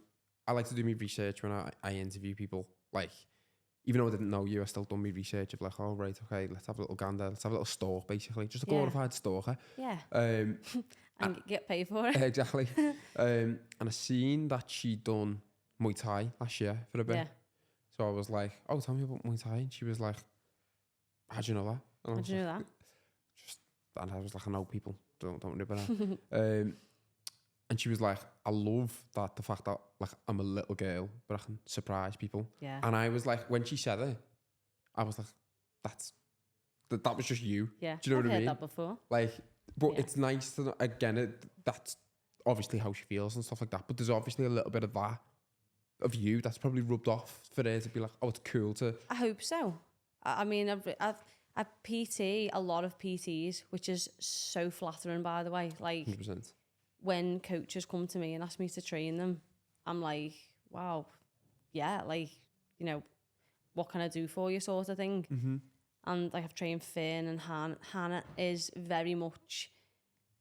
like to do my research when I interview people. Like, even though I didn't know you, I still done my research of like, oh, right, okay, let's have a little gander. Let's have a little stalk, basically. Just a glorified stalker. Yeah. And get paid for it. Exactly. And I seen that she done Muay Thai last year for a bit. Yeah. So I was like, oh, tell me about Muay Thai. And she was like, how'd you know that? And How'd you know that? And I was like, I know people. Don't worry about that. And she was like, I love the fact that like I'm a little girl, but I can surprise people. Yeah. And I was like, when she said it, I was like, that was just you. Yeah. Do you know what I mean? I've heard that before. Like, but it's nice to know, again, that's obviously how she feels and stuff like that. But there's obviously a little bit of that of you that's probably rubbed off for her to be like, oh, it's cool to. I hope so. I mean, I've PT a lot of PTs, which is so flattering, by the way. Like, 100%. When coaches come to me and ask me to train them, I'm like, wow, yeah, like, you know, what can I do for you, sort of thing. Mm-hmm. And like I've trained Finn and Hannah is very much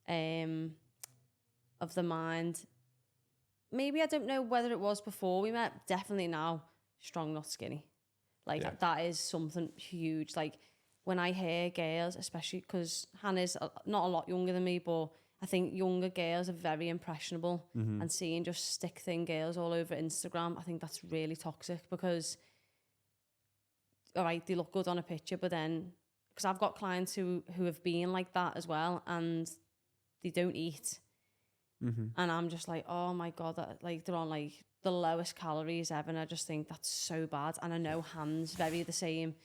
of the mind. Maybe I don't know whether it was before we met. Definitely now, strong, not skinny. Like that is something huge. Like when I hear girls, especially because Hannah's not a lot younger than me, but I think younger girls are very impressionable, and seeing just stick thin girls all over Instagram, I think that's really toxic because, all right, they look good on a picture, but then, because I've got clients who have been like that as well, and they don't eat. And I'm just like, oh my God, like they're on like the lowest calories ever, and I just think that's so bad. And I know Hannah's very the same,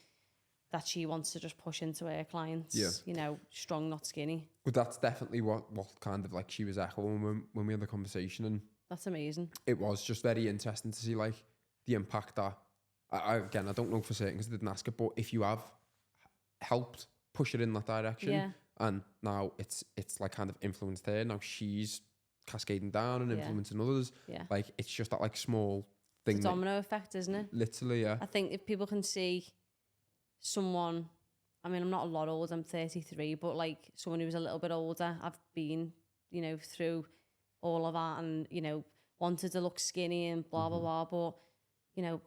that she wants to just push into her clients, you know, strong, not skinny. But that's definitely what kind of like she was echoing when we had the conversation. And that's amazing. It was just very interesting to see like the impact that, again, I don't know for certain because I didn't ask it, but if you have helped push it in that direction, and now it's like kind of influenced her, now she's cascading down and influencing others. Yeah. Like, it's just that like small thing. It's a domino effect, isn't it? Literally, yeah. I think if people can see someone, I mean, I'm not a lot older, I'm 33, but like someone who's a little bit older, I've been, you know, through all of that and, you know, wanted to look skinny and blah, blah, blah. But, you know,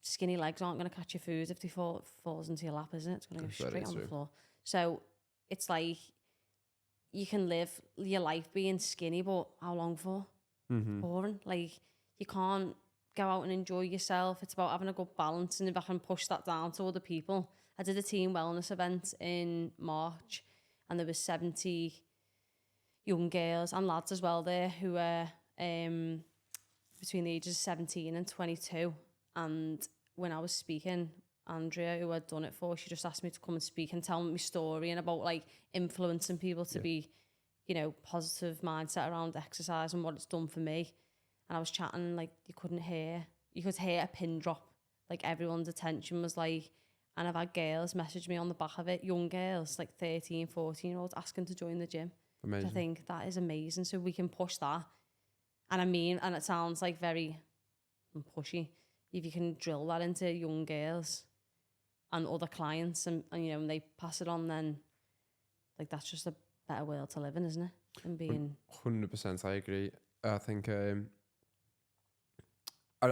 skinny legs aren't going to catch your food if they falls into your lap, isn't it? It's going to go straight on the floor. So it's like you can live your life being skinny, but how long for? Boring. Like, you can't go out and enjoy yourself. It's about having a good balance, and if I can push that down to other people. I did a team wellness event in March, and there was 70 young girls and lads as well there who were between the ages of 17 and 22. And when I was speaking, Andrea, who I'd done it for, she just asked me to come and speak and tell me my story and about like influencing people to be, you know, positive mindset around exercise and what it's done for me. And I was chatting, like, you could hear a pin drop. Like, everyone's attention was like, and I've had girls message me on the back of it, young girls, like 13, 14-year-olds, asking to join the gym. Amazing. I think that is amazing. So we can push that. And I mean, and it sounds like very pushy. If you can drill that into young girls and other clients and you know, and they pass it on, then like that's just a better world to live in, isn't it? And being 100%, I agree. I think I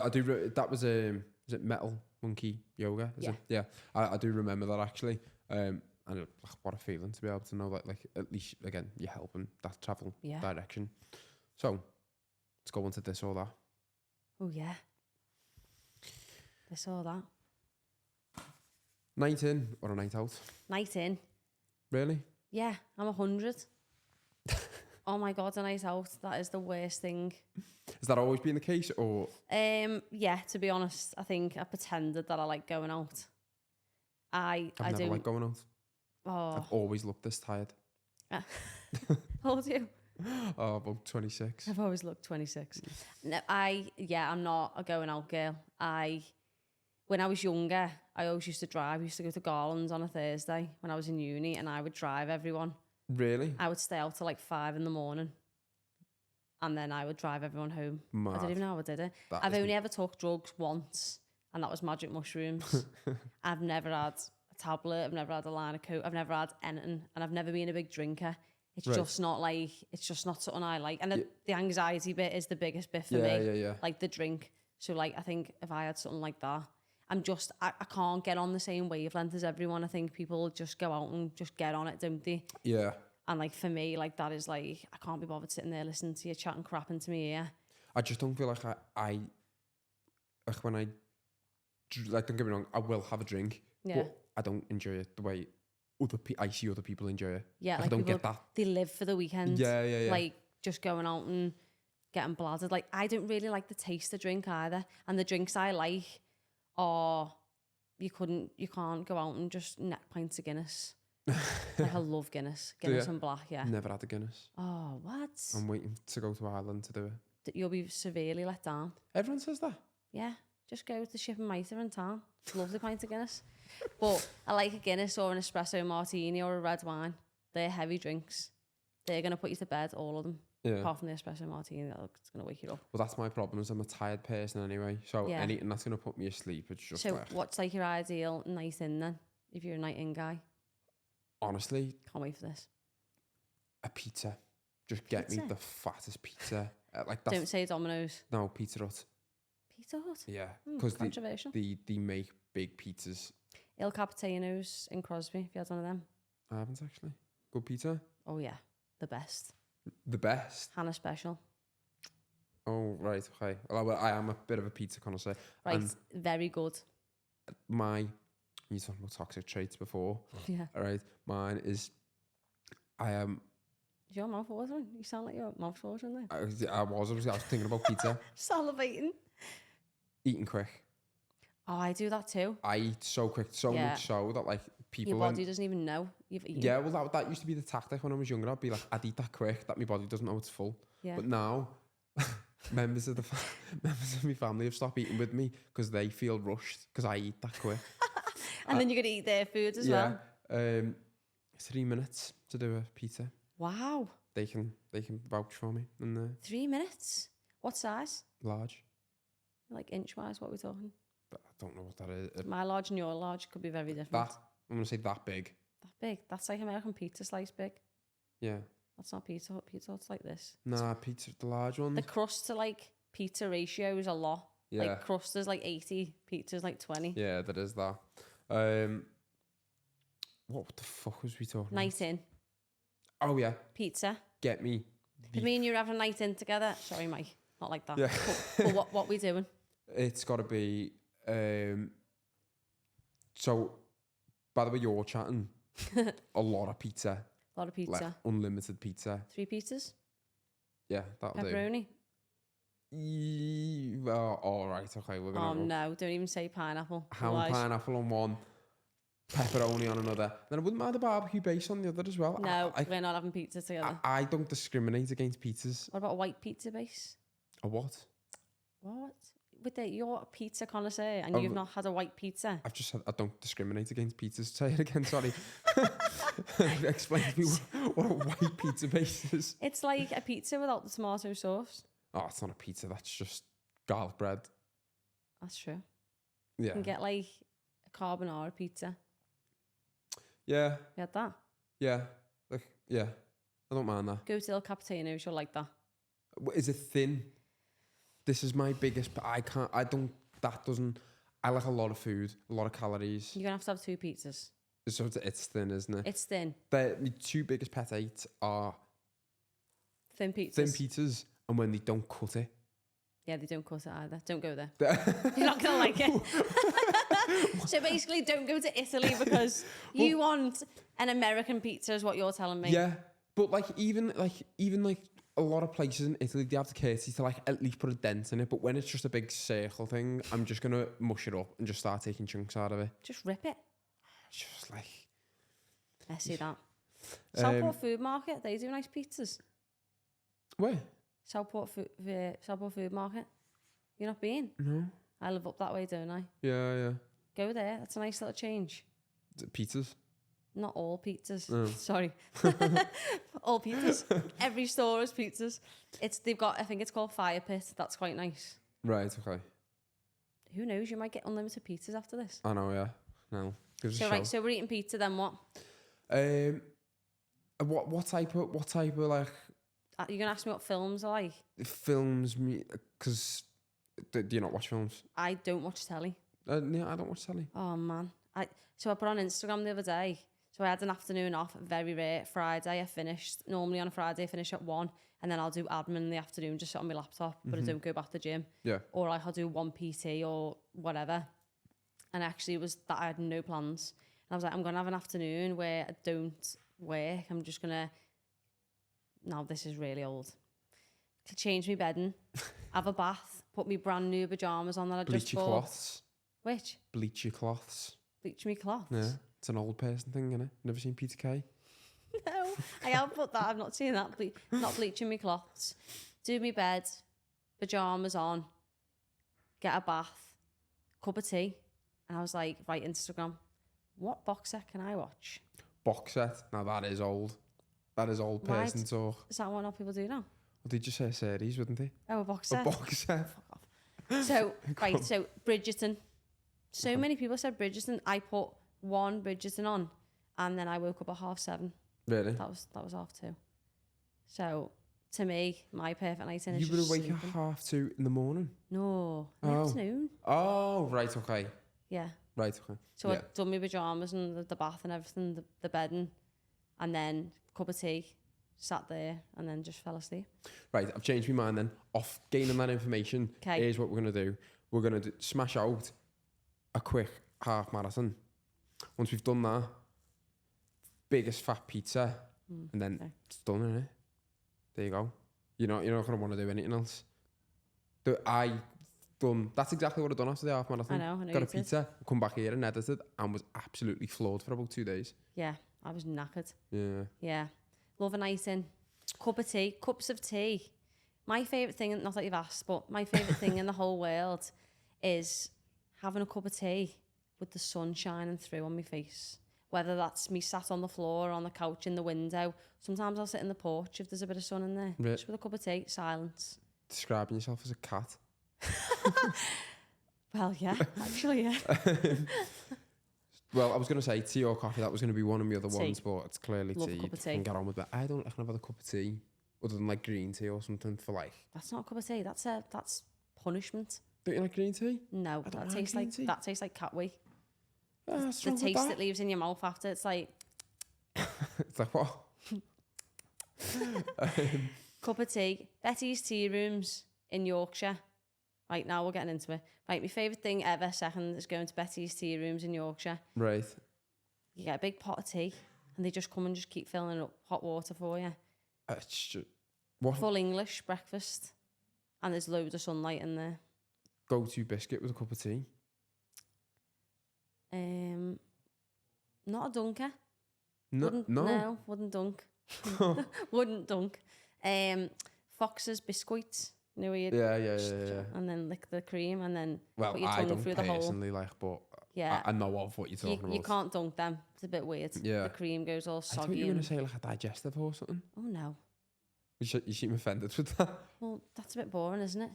do. That was is it Metal Monkey Yoga? Is it? Yeah. I do remember that actually. And what a feeling to be able to know that, like, at least again you're helping that travel direction. So let's go on to this or that. Oh yeah. This or that. Night in or a night out? Night in. Really? Yeah, I'm 100. Oh my God, a night out. That is the worst thing. Has that always been the case, or? Yeah, to be honest, I think I pretended that I like going out. I never do. liked going out. Oh. I've always looked this tired. How old are you? Oh, about 26. I've always looked 26. No, I'm not a going out girl. When I was younger, I always used to drive. I used to go to Garland's on a Thursday when I was in uni, and I would drive everyone. Really? I would stay out till like 5 a.m, and then I would drive everyone home. Mad. I don't even know how I did it. I've only ever took drugs once, and that was magic mushrooms. I've never had a tablet. I've never had a line of coke. I've never had anything, and I've never been a big drinker. It's just not like, it's just not something I like. And the anxiety bit is the biggest bit for me. Yeah. Like the drink. So like, I think if I had something like that, I can't get on the same wavelength as everyone. I think people just go out and just get on it, don't they? Yeah. And like for me, like that is like, I can't be bothered sitting there listening to you chatting crap into me ear. I just don't feel like I like when like, don't get me wrong, I will have a drink, but I don't enjoy it the way I see other people enjoy it. Yeah, like I don't get that. They live for the weekend. Yeah. Like just going out and getting bladdered. Like I don't really like the taste of drink either. And the drinks I like are, you can't go out and just neck pints of Guinness. Like I love Guinness and black. Yeah. Never had a Guinness. Oh, what? I'm waiting to go to Ireland to do it. You'll be severely let down. Everyone says that. Yeah. Just go to Ship and Mitre in town. Lovely pint of Guinness. But I like a Guinness or an espresso martini or a red wine. They're heavy drinks. They're going to put you to bed, all of them. Yeah. Apart from the espresso martini, that's going to wake you up. Well, that's my problem, is I'm a tired person anyway. So anything that's going to put me asleep, it's just so what's like your ideal night in then, if you're a night in guy? Honestly. Can't wait for this. A pizza. Just get me the fattest pizza. Don't say Domino's. No, Pizza Hut. Pizza Hut? Yeah. Because they make big pizzas. Il Capitano's in Crosby, if you had one of them. I haven't actually. Good pizza? Oh yeah, the best. The best? Hannah Special. Oh, right, okay. Well, I am a bit of a pizza connoisseur. Right, very good. You talked about toxic traits before. Yeah. All right, mine is, I am... Is your mouth watering? You sound like your mouth's watering there. I was thinking about pizza. Salivating. Eating quick. Oh, I do that too. I eat so quick, much so that like people... Your body doesn't even know you've eaten. Yeah, well that used to be the tactic when I was younger. I'd be like, I'd eat that quick that my body doesn't know it's full. Yeah. But now, members of my family have stopped eating with me because they feel rushed because I eat that quick. And then you're going to eat their food as well. 3 minutes to do a pizza. Wow. they can vouch for me. And 3 minutes? What size? large. Like inch-wise, what are we talking? I don't know what that is. My large and your large could be very different. That, I'm going to say that big. That big? That's like American pizza slice big. Yeah. That's not pizza. Pizza, it's like this. Nah, pizza, the large ones. The crust to like pizza ratio is a lot. Yeah. Like crust is like 80, pizza's like 20. Yeah, that is that. What the fuck was we talking Night in. Oh, yeah. Pizza. Get me. Did me and you having a night in together? Sorry, Mike. Not like that. Yeah. But what we doing? It's got to be... so, by the way, you're chatting, a lot of pizza. A lot of pizza. Like unlimited pizza. 3 pizzas? Yeah, that'll Pepperoni? do. Well, all right, okay, we're going to... Oh, no. Don't even say pineapple. Ham Otherwise- pineapple on one, pepperoni on another. Then I wouldn't mind a barbecue base on the other as well. No, we're not having pizza together. I don't discriminate against pizzas. What about a white pizza base? A what? What? You're a pizza connoisseur and you've not had a white pizza. I've just said I don't discriminate against pizzas. Say it again, sorry. Explain to me what a white pizza base is. It's like a pizza without the tomato sauce. Oh, it's not a pizza. That's just garlic bread. That's true. Yeah. You can get like a carbonara pizza. Yeah. You had that? Yeah. Like, yeah. I don't mind that. Go to El Capitano, you'll like that. Is it thin? This is my biggest... But I like a lot of food, a lot of calories. You're going to have 2 pizzas. So it's thin, isn't it? It's thin. My 2 biggest pet hates are Thin pizzas. thin pizzas and when they don't cut it. Yeah, they don't cut it either. Don't go there. You're not going to like it. So basically, don't go to Italy because you want an American pizza is what you're telling me. Yeah, but even a lot of places in Italy, they have the courtesy to at least put a dent in it. But when it's just a big circle thing, I'm just going to mush it up and just start taking chunks out of it. Just rip it. Just I see that. Southport Food Market, they do nice pizzas. Where? Southport Food Market. You not been? No. I live up that way, don't I? Yeah. Go there. That's a nice little change. Pizzas? Not all pizzas. Oh. Sorry. All pizzas. Every store is pizzas. They've got, I think it's called Fire Pit. That's quite nice. Right, okay. Who knows? You might get unlimited pizzas after this. I know, yeah. No. So we're eating pizza, then what? What type of You're gonna ask me what films I like? films? Because do you not watch films? I don't watch telly. Yeah, I don't watch telly. Oh man. So I put on Instagram the other day. So I had an afternoon off, very rare. Friday I finished. Normally on a Friday I finish at 1 and then I'll do admin in the afternoon, just sit on my laptop, but I don't go back to the gym. Yeah. Or I'll do 1 PT or whatever. And actually it was that I had no plans. And I was like, I'm going to have an afternoon where I don't work. I'm just going to... Now this is really old. To change my bedding, have a bath, put me brand new pyjamas on that I Bleach just your bought. cloths. Which? Bleach your cloths. Bleach me cloths? Yeah. It's an old person thing, innit? Never seen Peter Kay? No, I have put that. I've not seen that. Not bleaching me cloths. Do me bed, pyjamas on, get a bath, cup of tea. And I was like, right, Instagram, what box set can I watch? Box set? Now that is old. That is old person Right. talk. Is that what all people do now? Well, they'd just say a series, wouldn't they? Oh, a box A set. box set. Fuck off. So, right, so Bridgerton. So many people said Bridgerton. I put 1 Bridgerton on and then I woke up at 7:30. Really? That was 2:30. So, to me, my perfect night in is You just would awake at sleeping. 2:30 in the morning? No, in the Oh. afternoon. Oh, right, okay. Yeah. Right, okay. So Yeah. I'd done my pyjamas and the bath and everything, the bedding, and then cup of tea, sat there, and then just fell asleep. Right, I've changed my mind then. Off gaining that information, 'Kay. here's what we're going to do. We're going to smash out a quick half marathon. Once we've done that, biggest fat pizza, and then okay. it's done, innit? There you go. You're not going to want to do anything else. That's exactly what I've done after the half marathon. I know Got a you did. pizza, come back here and edited, and was absolutely floored for about 2 days. Yeah, I was knackered. Yeah. Yeah. Love a night in. Cup of tea, cups of tea. My favourite thing, not that you've asked, but my favourite thing in the whole world is having a cup of tea with the sun shining through on my face whether that's me sat on the floor or on the couch in the window. Sometimes I'll sit in the porch if there's a bit of sun in there, just with a cup of tea, silence. Describing yourself as a cat. Well, yeah, actually, yeah. Well, I was going to say tea or coffee. That was going to be one of the other Tea. ones, but it's clearly Love a tea. cup of You tea. can get on with it. I don't have a cup of tea other than like green tea or something for like. That's not a cup of tea. That's punishment. Don't you like green tea? No, I don't that like tastes green like tea. that tastes like cat wee. What's The wrong with taste that? it leaves in your mouth after, it's like It's like what? cup of tea. Betty's Tea Rooms in Yorkshire. Right, now we're getting into it. Right, my favourite thing ever, second, is going to Betty's Tea Rooms in Yorkshire. Right. You get a big pot of tea and they just come and just keep filling up hot water for you. It's just, what Full English breakfast. And there's loads of sunlight in there. go-to biscuit with a cup of tea? Not a dunker. No. No, wouldn't dunk. Wouldn't dunk. Fox's biscuits. You know where you Yeah. and then lick the cream and then Well, put your I tongue don't through the hole. personally like, but Yeah. I know of what you're talking about. You can't dunk them. It's a bit weird. Yeah. The cream goes all I thought soggy. you were going to say like a digestive or something. Oh no. You seem offended with that. Well, that's a bit boring, isn't it?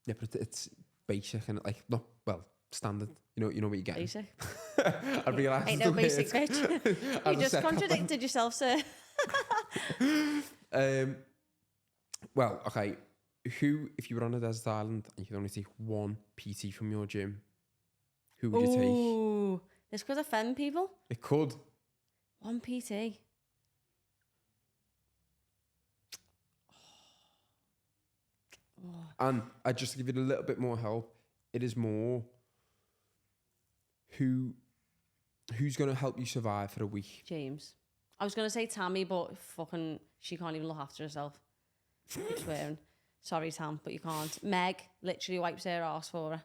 Yeah, but it's basic and like not standard. You know what you get. Basic. I realised Ain't the no word. basic, bitch. As You I just said that contradicted yourself, sir. Well, okay. Who, if you were on a desert island and you could only take one PT from your gym, who would you take? Ooh, this could offend people. It could. One PT. And just to give it a little bit more help, it is more who's going to help you survive for a week. James. I was going to say Tammy, but fucking, she can't even look after herself. I'm swearing. Sorry, Tam, but you can't. Meg literally wipes her arse for her.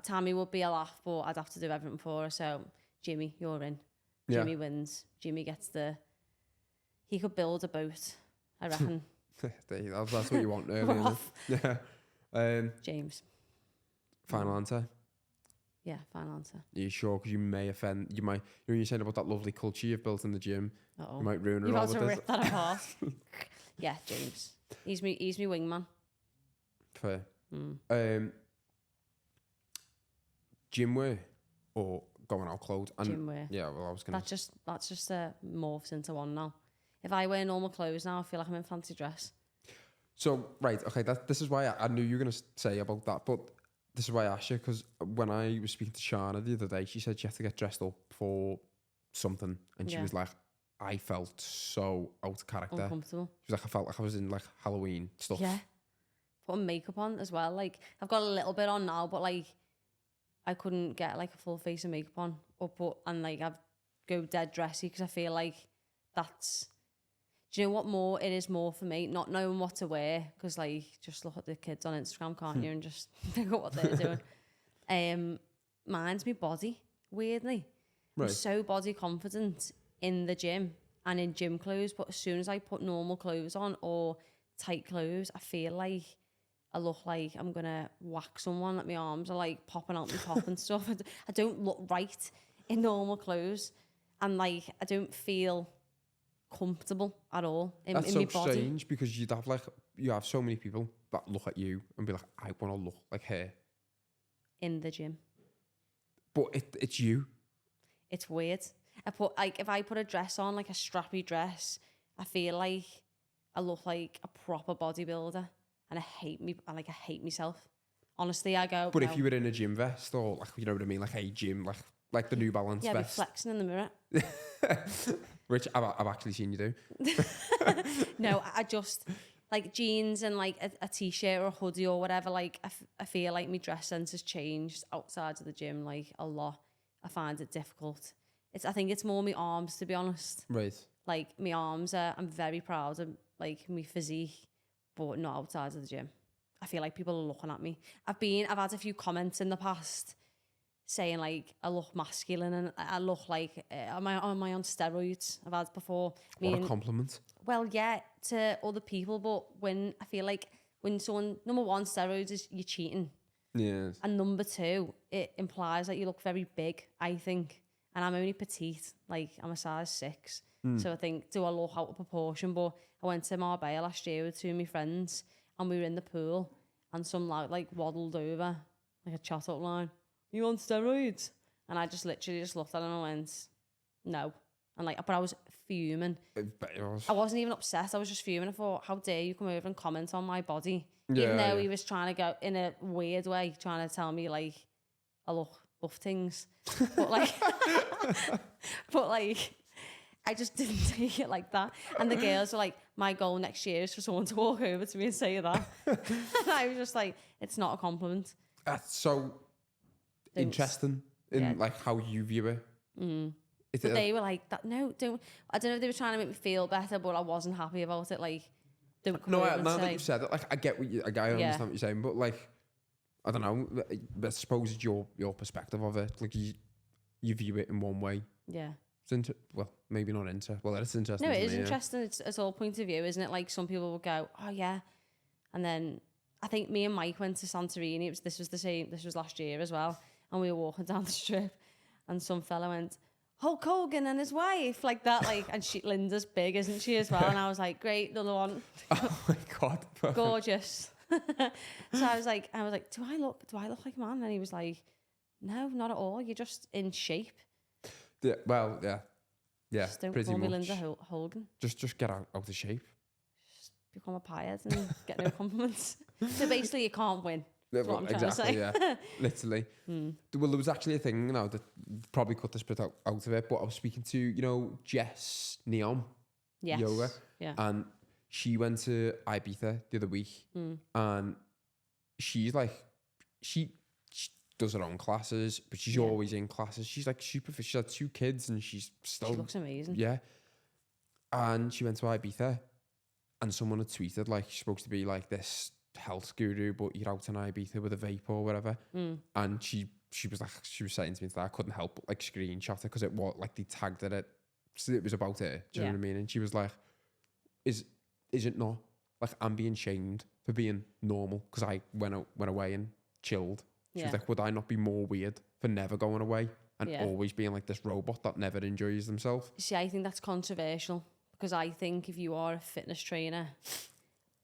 Tammy would be a laugh, but I'd have to do everything for her. So, Jimmy, you're in. Yeah. Jimmy wins. Jimmy gets he could build a boat, I reckon. That's what you want, really. We're Isn't off. it? Yeah. James. Final answer. Yeah, final answer. Are you sure? Because you may offend. You might. You know, you said about that lovely culture you've built in the gym. Uh-oh. You might ruin it You're all about with to this. rip that apart. Yeah, James. He's me wingman. Fair. Gym wear or going out clothes? And Gym wear. Yeah, well, I was gonna. That's just morphs into one now. If I wear normal clothes now, I feel like I'm in fancy dress. So right, okay. This is why I knew you were gonna say about that, but this is why I asked you, because when I was speaking to Shana the other day, she said she had to get dressed up for something, and she was like, I felt so out of character. Uncomfortable. She was like, I felt like I was in like Halloween stuff. Yeah. Putting makeup on as well. Like, I've got a little bit on now, but like, I couldn't get like a full face of makeup on and like I've go dead dressy because I feel like that's. Do you know what more? It is more for me not knowing what to wear, because like just look at the kids on Instagram, can't you, and just think of what they're doing. Mine's my body. Weirdly, Right. I'm so body confident in the gym and in gym clothes, but as soon as I put normal clothes on or tight clothes, I feel like I look like I'm gonna whack someone. Like my arms are like popping out my top and stuff. I don't look right in normal clothes, and like I don't feel comfortable at all in That's my so body. strange, because you have so many people that look at you and be like, I want to look like her. In the gym, But it's you. it's weird. If I put a dress on, like a strappy dress, I feel like I look like a proper bodybuilder, and I hate myself. Honestly, I go. But no. if you were in a gym vest, or like, you know what I mean, like a gym, like the New Balance I'd be vest, flexing in the mirror. which I've actually seen you do. No, I just like jeans and like a t-shirt or a hoodie or whatever. Like I feel like my dress sense has changed outside of the gym like a lot. I find it difficult. I think it's more my arms, to be honest. Right. Like my arms I'm very proud of like my physique, but not outside of the gym. I feel like people are looking at me. I've had a few comments in the past saying like I look masculine and I look like am I on steroids? I've had before. What a compliment. Well, yeah, to other people, but when I feel like when someone, number one, steroids is you're cheating, Yes. and number two, it implies that you look very big, I think, and I'm only petite, like I'm a size 6. So I think, do I look out of proportion? But I went to Marbella last year with 2 of my friends, and we were in the pool, and some lad like waddled over, like a chat up line, "You on steroids?" And I just literally just looked at him and went, "No." And like, but I was fuming. I wasn't even upset. I was just fuming. I thought, how dare you come over and comment on my body? Even though he was trying to go in a weird way, trying to tell me like, I look buff things. But like, but like, I just didn't take it like that. And the girls were like, my goal next year is for someone to walk over to me and say that. And I was just like, it's not a compliment. That's so interesting in like how you view it. But they were like, "That no, don't." I don't know if they were trying to make me feel better, but I wasn't happy about it. Like, don't come over and now say, that you've said it, like I get what I understand what you're saying, but like, I don't know. I suppose it's your perspective of it. Like you view it in one way. Yeah. It's well, maybe not well, it's interesting. No, it is interesting. It's all point of view, isn't it? Like some people will go, "Oh yeah," and then I think me and Mike went to Santorini. This was last year as well, and we were walking down the strip, and some fella went, "Hulk Hogan and his wife," like that, like, and Linda's big, isn't she, as well? And I was like, great, another one. Oh my God. Gorgeous. So I was like, do I look like a man? And he was like, no, not at all. You're just in shape. Yeah, well, yeah. Just don't pretty call me much. Linda Hogan. Just get out of shape. Just become a pie and get no compliments. So basically, you can't win. That's what I'm trying to say. Yeah, literally. Well, there was actually a thing now that probably cut this bit out of it, but I was speaking to, Jess Neon Yoga, and she went to Ibiza the other week, and she's like, she does her own classes, but she's always in classes. She's like super fit. She had 2 kids, and she looks amazing. Yeah, and she went to Ibiza, and someone had tweeted like she's supposed to be like this health guru, but you're out in Ibiza with a vape or whatever. And she was saying to me that I couldn't help but like screenshot it because it was like they tagged it. So it was about it. Do you know what I mean? And she was like, is it not like I'm being shamed for being normal because I went away and chilled? She was like, would I not be more weird for never going away and always being like this robot that never enjoys themselves? See, I think that's controversial because I think if you are a fitness trainer,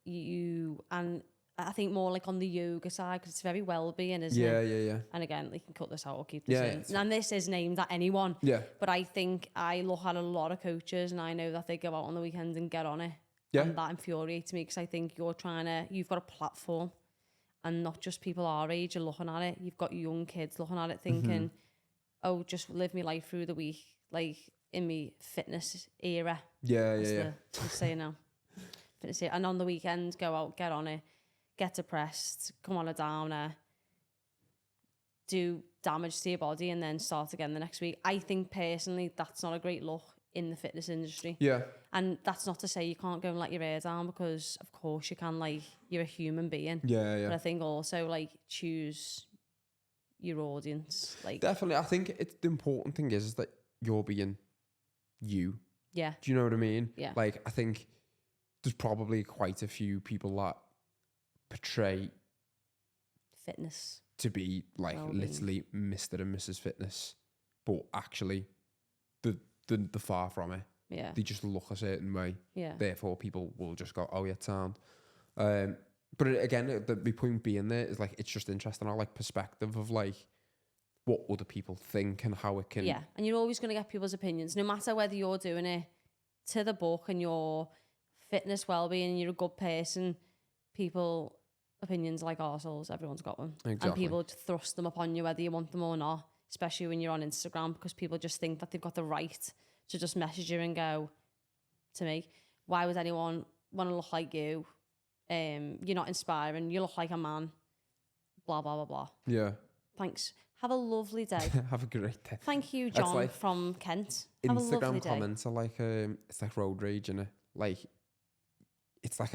and I think more like on the yoga side because it's very well-being, isn't it? Yeah. And again, they can cut this out or keep this in. And this is named at anyone. Yeah. But I think I look at a lot of coaches and I know that they go out on the weekends and get on it. Yeah. And that infuriates me because I think you've got a platform and not just people our age are looking at it. You've got young kids looking at it thinking, oh, just live my life through the week, like in my fitness era. I'm saying now. Fitness era. And on the weekend, go out, get on it. Get depressed, come on a downer, do damage to your body and then start again the next week. I think personally that's not a great look in the fitness industry. Yeah. And that's not to say you can't go and let your hair down because of course you can, like you're a human being. Yeah. But I think also like choose your audience. Like definitely. I think the important thing is that you're being you. Yeah. Do you know what I mean? Yeah. Like I think there's probably quite a few people that portray fitness to be like well-being. Literally Mr. and Mrs. Fitness, but actually the far from it. Yeah. They just look a certain way. Yeah. Therefore people will just go, oh yeah, sound. But again, the point being there is like it's just interesting our like perspective of like what other people think and how it can. Yeah. And you're always going to get people's opinions, no matter whether you're doing it to the book and your fitness well-being and you're a good person. People opinions like arseholes, everyone's got one. Exactly. And people thrust them upon you whether you want them or not, especially when you're on Instagram because people just think that they've got the right to just message you and go to me, why would anyone want to look like you? You're not inspiring, you look like a man, blah blah blah blah. Yeah. Thanks. Have a lovely day. Have a great day. Thank you, John, like from Kent. Have Instagram a lovely comments day. Are like it's like road rage, innit? Like it's like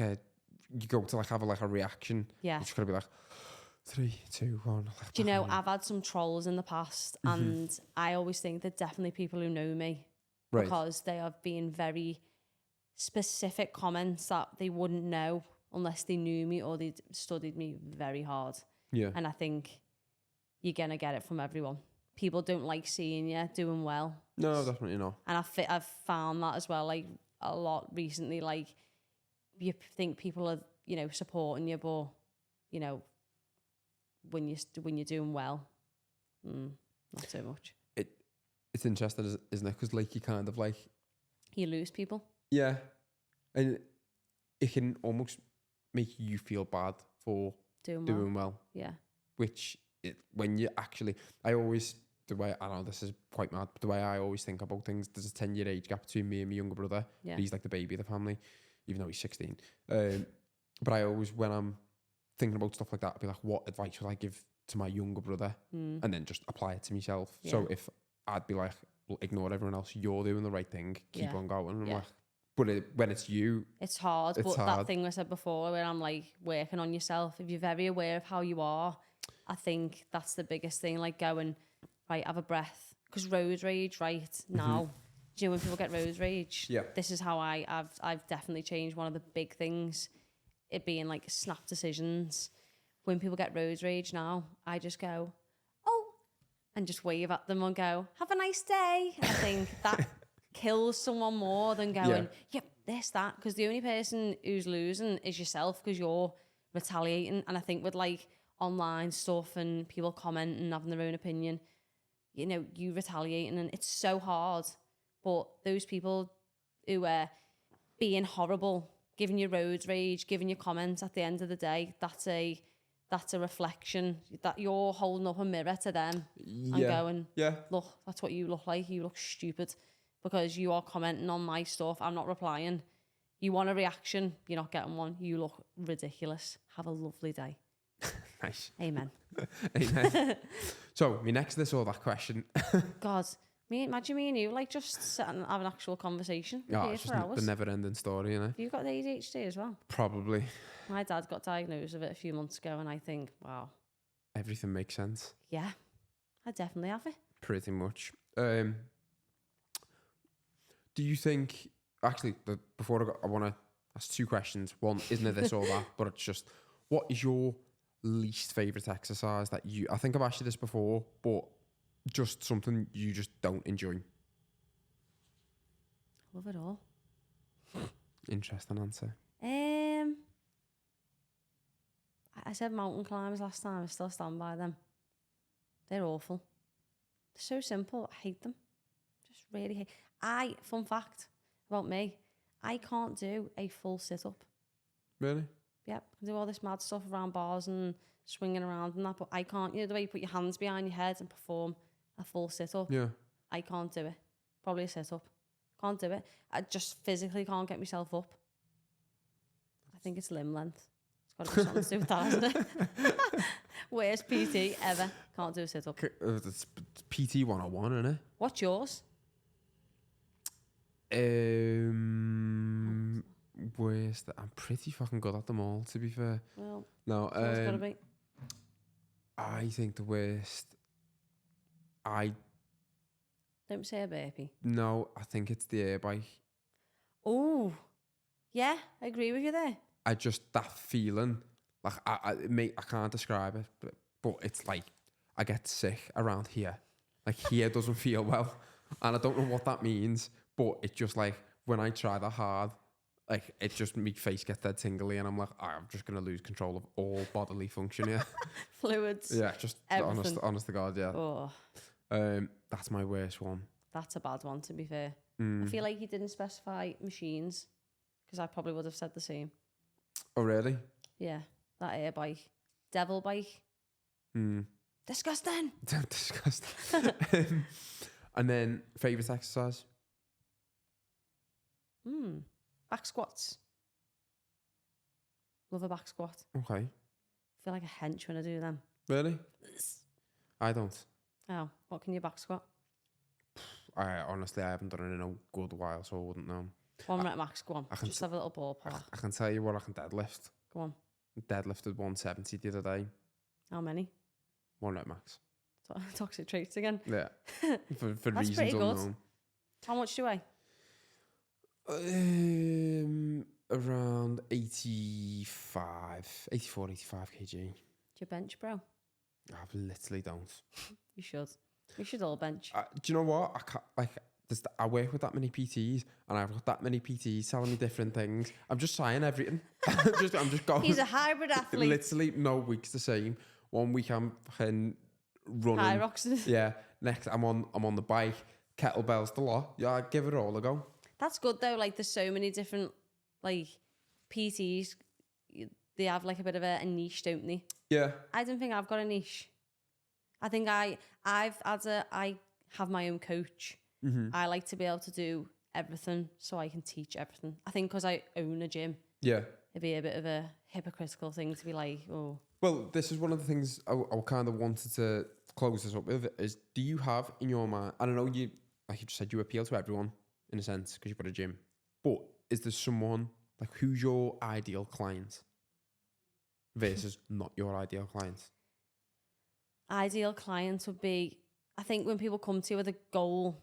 you go to like have a reaction. Yeah. It's gotta be like 3, 2, 1. Like, do you know, I've had some trolls in the past and I always think they're definitely people who know me. Right. Because they have been very specific comments that they wouldn't know unless they knew me or they'd studied me very hard. Yeah. And I think you're gonna get it from everyone. people don't like seeing you doing well. No, definitely not. And I've found that as well, like a lot recently. Like you think people are, you know, supporting you, but you know, when you're doing well, not so much. It's interesting, isn't it? Because like you kind of like you lose people. Yeah, and it can almost make you feel bad for doing well. Yeah. Which when you actually, I know this is quite mad, but the way I always think about things, there's a 10-year age gap between me and my younger brother. Yeah. He's like the baby of the family, even though he's 16. But I always, when I'm thinking about stuff like that, I'd be like, what advice would I give to my younger brother? And then just apply it to myself. Yeah. So if I'd be like, well, ignore everyone else, you're doing the right thing, keep on going. And I'm like, but when it's you, it's hard. But that thing I said before, where I'm like, working on yourself, if you're very aware of how you are, I think that's the biggest thing. Like going, right, have a breath. Because road rage, right now, do you know when people get road rage? Yeah. This is how I've definitely changed. One of the big things, it being like snap decisions. When people get road rage now, I just go, oh, and just wave at them and go, have a nice day. I think that kills someone more than going, yep, this, that. Because the only person who's losing is yourself because you're retaliating. And I think with like online stuff and people commenting and having their own opinion, you know, you retaliating and it's so hard. But those people who are being horrible, giving you road rage, giving you comments at the end of the day, that's a reflection that you're holding up a mirror to them and going, look, that's what you look like. You look stupid because you are commenting on my stuff. I'm not replying. You want a reaction. You're not getting one. You look ridiculous. Have a lovely day. Nice. Amen. Amen. So, me next to this or that question. God, imagine me and you like just sitting and have an actual conversation. Yeah, it's just the never-ending story, you know. You've got ADHD as well. Probably. My dad got diagnosed with it a few months ago, and I think, wow, everything makes sense. Yeah, I definitely have it. Pretty much. Do you think? Actually, before I want to ask two questions. One, isn't it this or that? But it's just, what is your least favourite exercise that you... I think I've asked you this before, but just something you just don't enjoy. Love it all. Interesting answer. I said mountain climbers last time. I still stand by them. They're awful. They're so simple. I hate them. Just really hate. Fun fact about me, I can't do a full sit-up. Really? Yep. I can do all this mad stuff around bars and swinging around and that, but I can't. You know the way you put your hands behind your head and perform a full sit-up? Yeah. I can't do it. Probably a sit-up. Can't do it. I just physically can't get myself up. I think it's limb length. It's got to be something to do with that, hasn't it? Worst PT ever. Can't do a sit-up. It's PT 101, isn't it? What's yours? Worst. I'm pretty fucking good at them all, to be fair. Well, no. Gotta be. I think the worst. Don't say a burpee. No, I think it's the air bike. Oh, yeah, I agree with you there. I just, that feeling, like I can't describe it, but it's like I get sick around here. Like here doesn't feel well, and I don't know what that means. But it's just like when I try that hard, like it just my face gets dead tingly, and I'm like, I'm just gonna lose control of all bodily function here. Fluids. Yeah, just honest to God, yeah. Oh. That's my worst one. That's a bad one, to be fair. I feel like you didn't specify machines, because I probably would have said the same. Oh, really? Yeah, that air bike. Devil bike. Disgusting. Disgusting. And then, favourite exercise? Back squats. Love a back squat. Okay. I feel like a hench when I do them. Really? I don't. Oh, what can you back squat? Honestly, I haven't done it in a good while, so I wouldn't know. 1 minute max, go on. Just have a little ballpark. I can tell you what I can deadlift. Go on. Deadlifted 170 the other day. How many? 1 rep max. Toxic traits again. Yeah. for That's reasons pretty good. unknown. How much do you weigh? Around 84, 85 kg. Do you bench, bro? I literally don't. You should. We should all bench. Do you know what? I can't, like, I work with that many PTs, and I've got that many PTs telling me different things. I'm just trying everything. I'm just going. He's a hybrid athlete. Literally, no week's the same. 1 week I'm fucking running. High rocks. Yeah. Next, I'm on the bike, kettlebells, the lot. Yeah, I give it all a go. That's good though. Like, there's so many different like PTs. They have like a bit of a niche, don't they? Yeah. I don't think I've got a niche. I think I have my own coach. Mm-hmm. I like to be able to do everything so I can teach everything. I think because I own a gym, Yeah. it'd be a bit of a hypocritical thing to be like, oh. Well, this is one of the things I kind of wanted to close this up with is, do you have in your mind, I don't know, you, like you just said, you appeal to everyone in a sense because you've got a gym, but is there someone, like, who's your ideal client versus not your ideal client? Ideal client would be, I think when people come to you with a goal,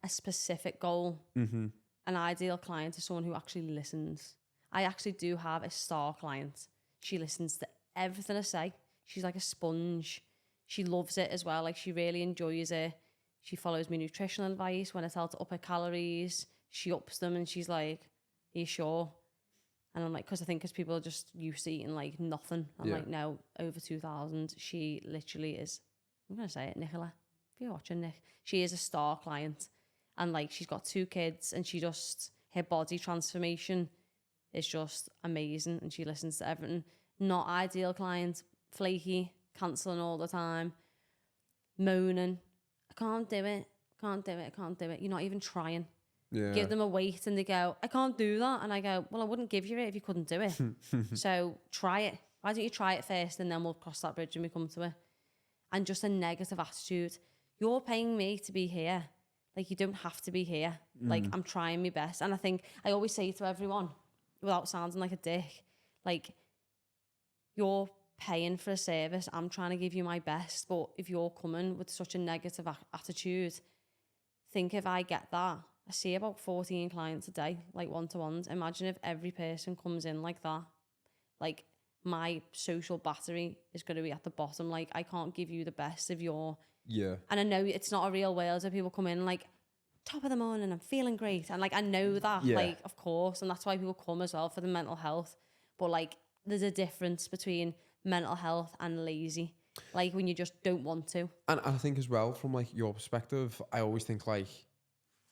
a specific goal, Mm-hmm. an ideal client is someone who actually listens. I actually do have a star client. She listens to everything I say. She's like a sponge. She loves it as well. Like, she really enjoys it. She follows me nutritional advice. When I tell her to up her calories, she ups them and she's like, are you sure? And I'm like, because people are just used to eating like nothing. I'm like, no, over 2,000. She literally is, I'm going to say it, Nicola, if you're watching, Nick, she is a star client. And like, she's got 2 kids and her body transformation is just amazing. And she listens to everything. Not ideal client, flaky, cancelling all the time, moaning. I can't do it. You're not even trying. Yeah. Give them a weight and they go, I can't do that. And I go, well, I wouldn't give you it if you couldn't do it. So try it. Why don't you try it first and then we'll cross that bridge when we come to it? And just a negative attitude. You're paying me to be here. Like, you don't have to be here. Like, I'm trying my best. And I think I always say to everyone, without sounding like a dick, like, you're paying for a service. I'm trying to give you my best. But if you're coming with such a negative attitude, think if I get that. I see about 14 clients a day, like one-to-ones. Imagine if every person comes in like that. Like, my social battery is going to be at the bottom. Like, I can't give you the best if you're... Yeah. And I know it's not a real world where people come in like, top of the morning, I'm feeling great. And like, I know that, like, of course. And that's why people come as well, for the mental health. But like, there's a difference between mental health and lazy. Like, when you just don't want to. And I think as well, from like your perspective, I always think like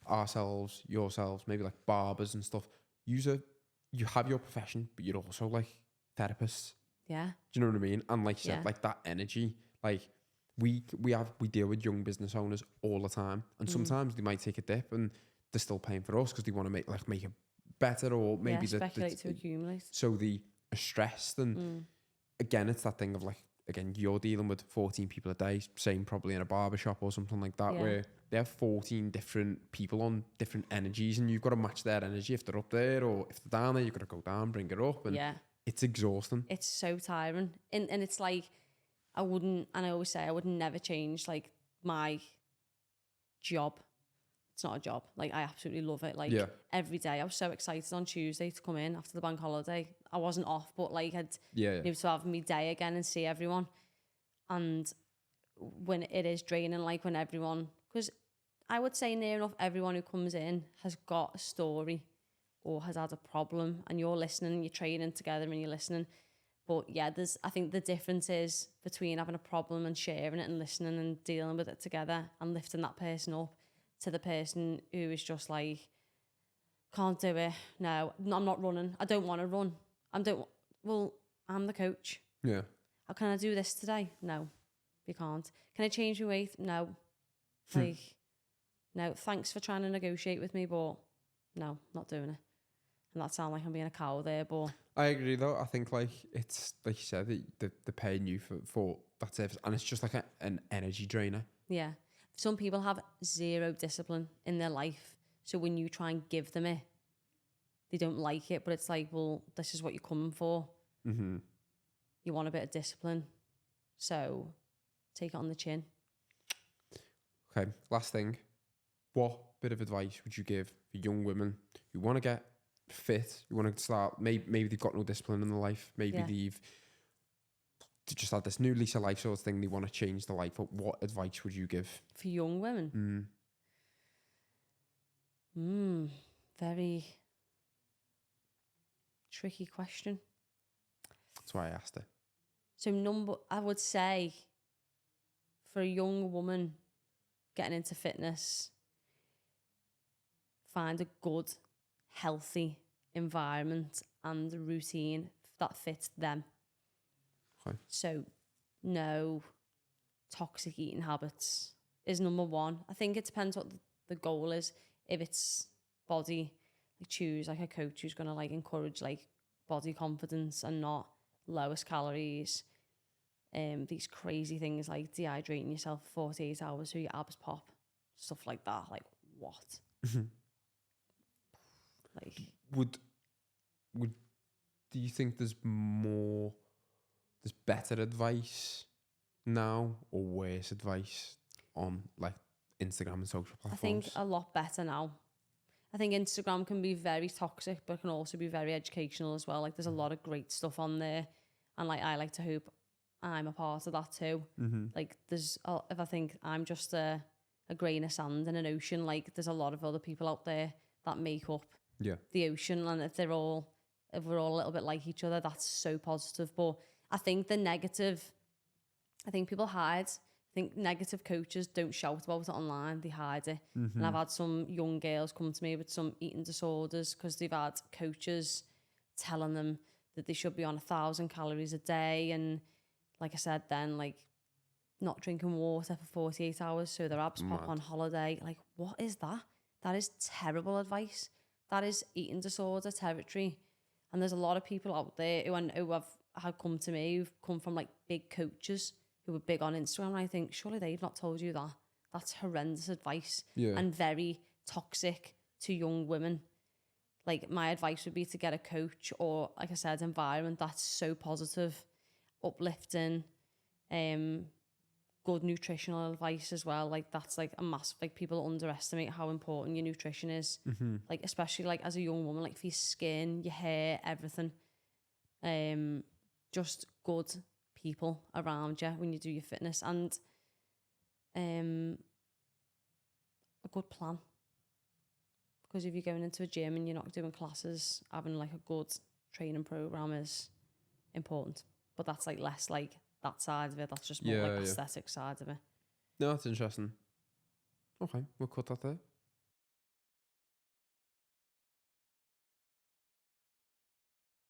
ourselves, yourselves, maybe like barbers and stuff, you have your profession, but you're also like therapists. Yeah. Do you know what I mean? And like you said, like that energy, like we deal with young business owners all the time, and sometimes they might take a dip and they're still paying for us because they want to make it better, or maybe speculate to accumulate. So they are stressed, and again, it's that thing of like, again, you're dealing with 14 people a day, same probably in a barbershop or something like that, where they have 14 different people on different energies, and you've got to match their energy. If they're up there or if they're down there, you've got to go down, bring it up, and it's exhausting. It's so tiring, and it's like, I always say I would never change like my job. It's not a job. Like, I absolutely love it. Like, every day I was so excited on Tuesday to come in after the bank holiday. I wasn't off, but like, I'd need to have me day again and see everyone. And when it is draining, like when everyone, because I would say near enough everyone who comes in has got a story or has had a problem, and you're listening, you're training together and you're listening. But yeah, I think the difference is between having a problem and sharing it and listening and dealing with it together and lifting that person up, to the person who is just like, can't do it. No, I'm not running. I don't want to run. Well, I'm the coach. Yeah. How can I do this today? No, you can't. Can I change my weight? No. Like, no, thanks for trying to negotiate with me, but no, not doing it. And that sounds like I'm being a cow there, but... I agree, though. I think, like, it's, like you said, they're paying you for that service, and it's just like an energy drainer. Yeah. Some people have zero discipline in their life, so when you try and give them it, they don't like it, but it's like, well, this is what you're coming for. Mm-hmm. You want a bit of discipline, so take it on the chin. Okay, last thing. What bit of advice would you give for young women who want to get fit, who want to start, maybe they've got no discipline in their life, maybe they've just had this new lease of life sort of thing. They want to change their life. But what advice would you give for young women? Very tricky question. That's why I asked it. So I would say for a young woman getting into fitness, find a good, healthy environment and routine that fits them. Okay. So no toxic eating habits is number one. I think it depends what the goal is. If it's body, like choose like a coach who's gonna like encourage like body confidence and not lowest calories. These crazy things like dehydrating yourself for 48 hours so your abs pop, stuff like that. Like what? Like would do you think there's better advice now or worse advice on like Instagram and social platforms? I think a lot better now. I think Instagram can be very toxic, but can also be very educational as well. Like there's a lot of great stuff on there, and like I like to hope I'm a part of that too. Like there's, if I think I'm just a grain of sand in an ocean, like there's a lot of other people out there that make up the ocean, and if we're all a little bit like each other, that's so positive. But I think people hide. I think negative coaches don't shout about it online, they hide it. And I've had some young girls come to me with some eating disorders because they've had coaches telling them that they should be on 1,000 calories a day, and like I said then, like not drinking water for 48 hours so their abs pop on holiday. Like what is that? That is terrible advice. That is eating disorder territory. And there's a lot of people out there who have had come to me who've come from like big coaches who were big on Instagram, and I think surely they've not told you that. That's horrendous advice and very toxic to young women. Like my advice would be to get a coach or, like I said, environment that's so positive, uplifting, good nutritional advice as well. Like that's like a massive, like people underestimate how important your nutrition is. Like especially like as a young woman, like for your skin, your hair, everything. Just good people around you when you do your fitness, and a good plan. Because if you're going into a gym and you're not doing classes, having like a good training program is important. But that's like less like that side of it. That's just more like aesthetic side of it. No, that's interesting. Okay, we'll cut that there.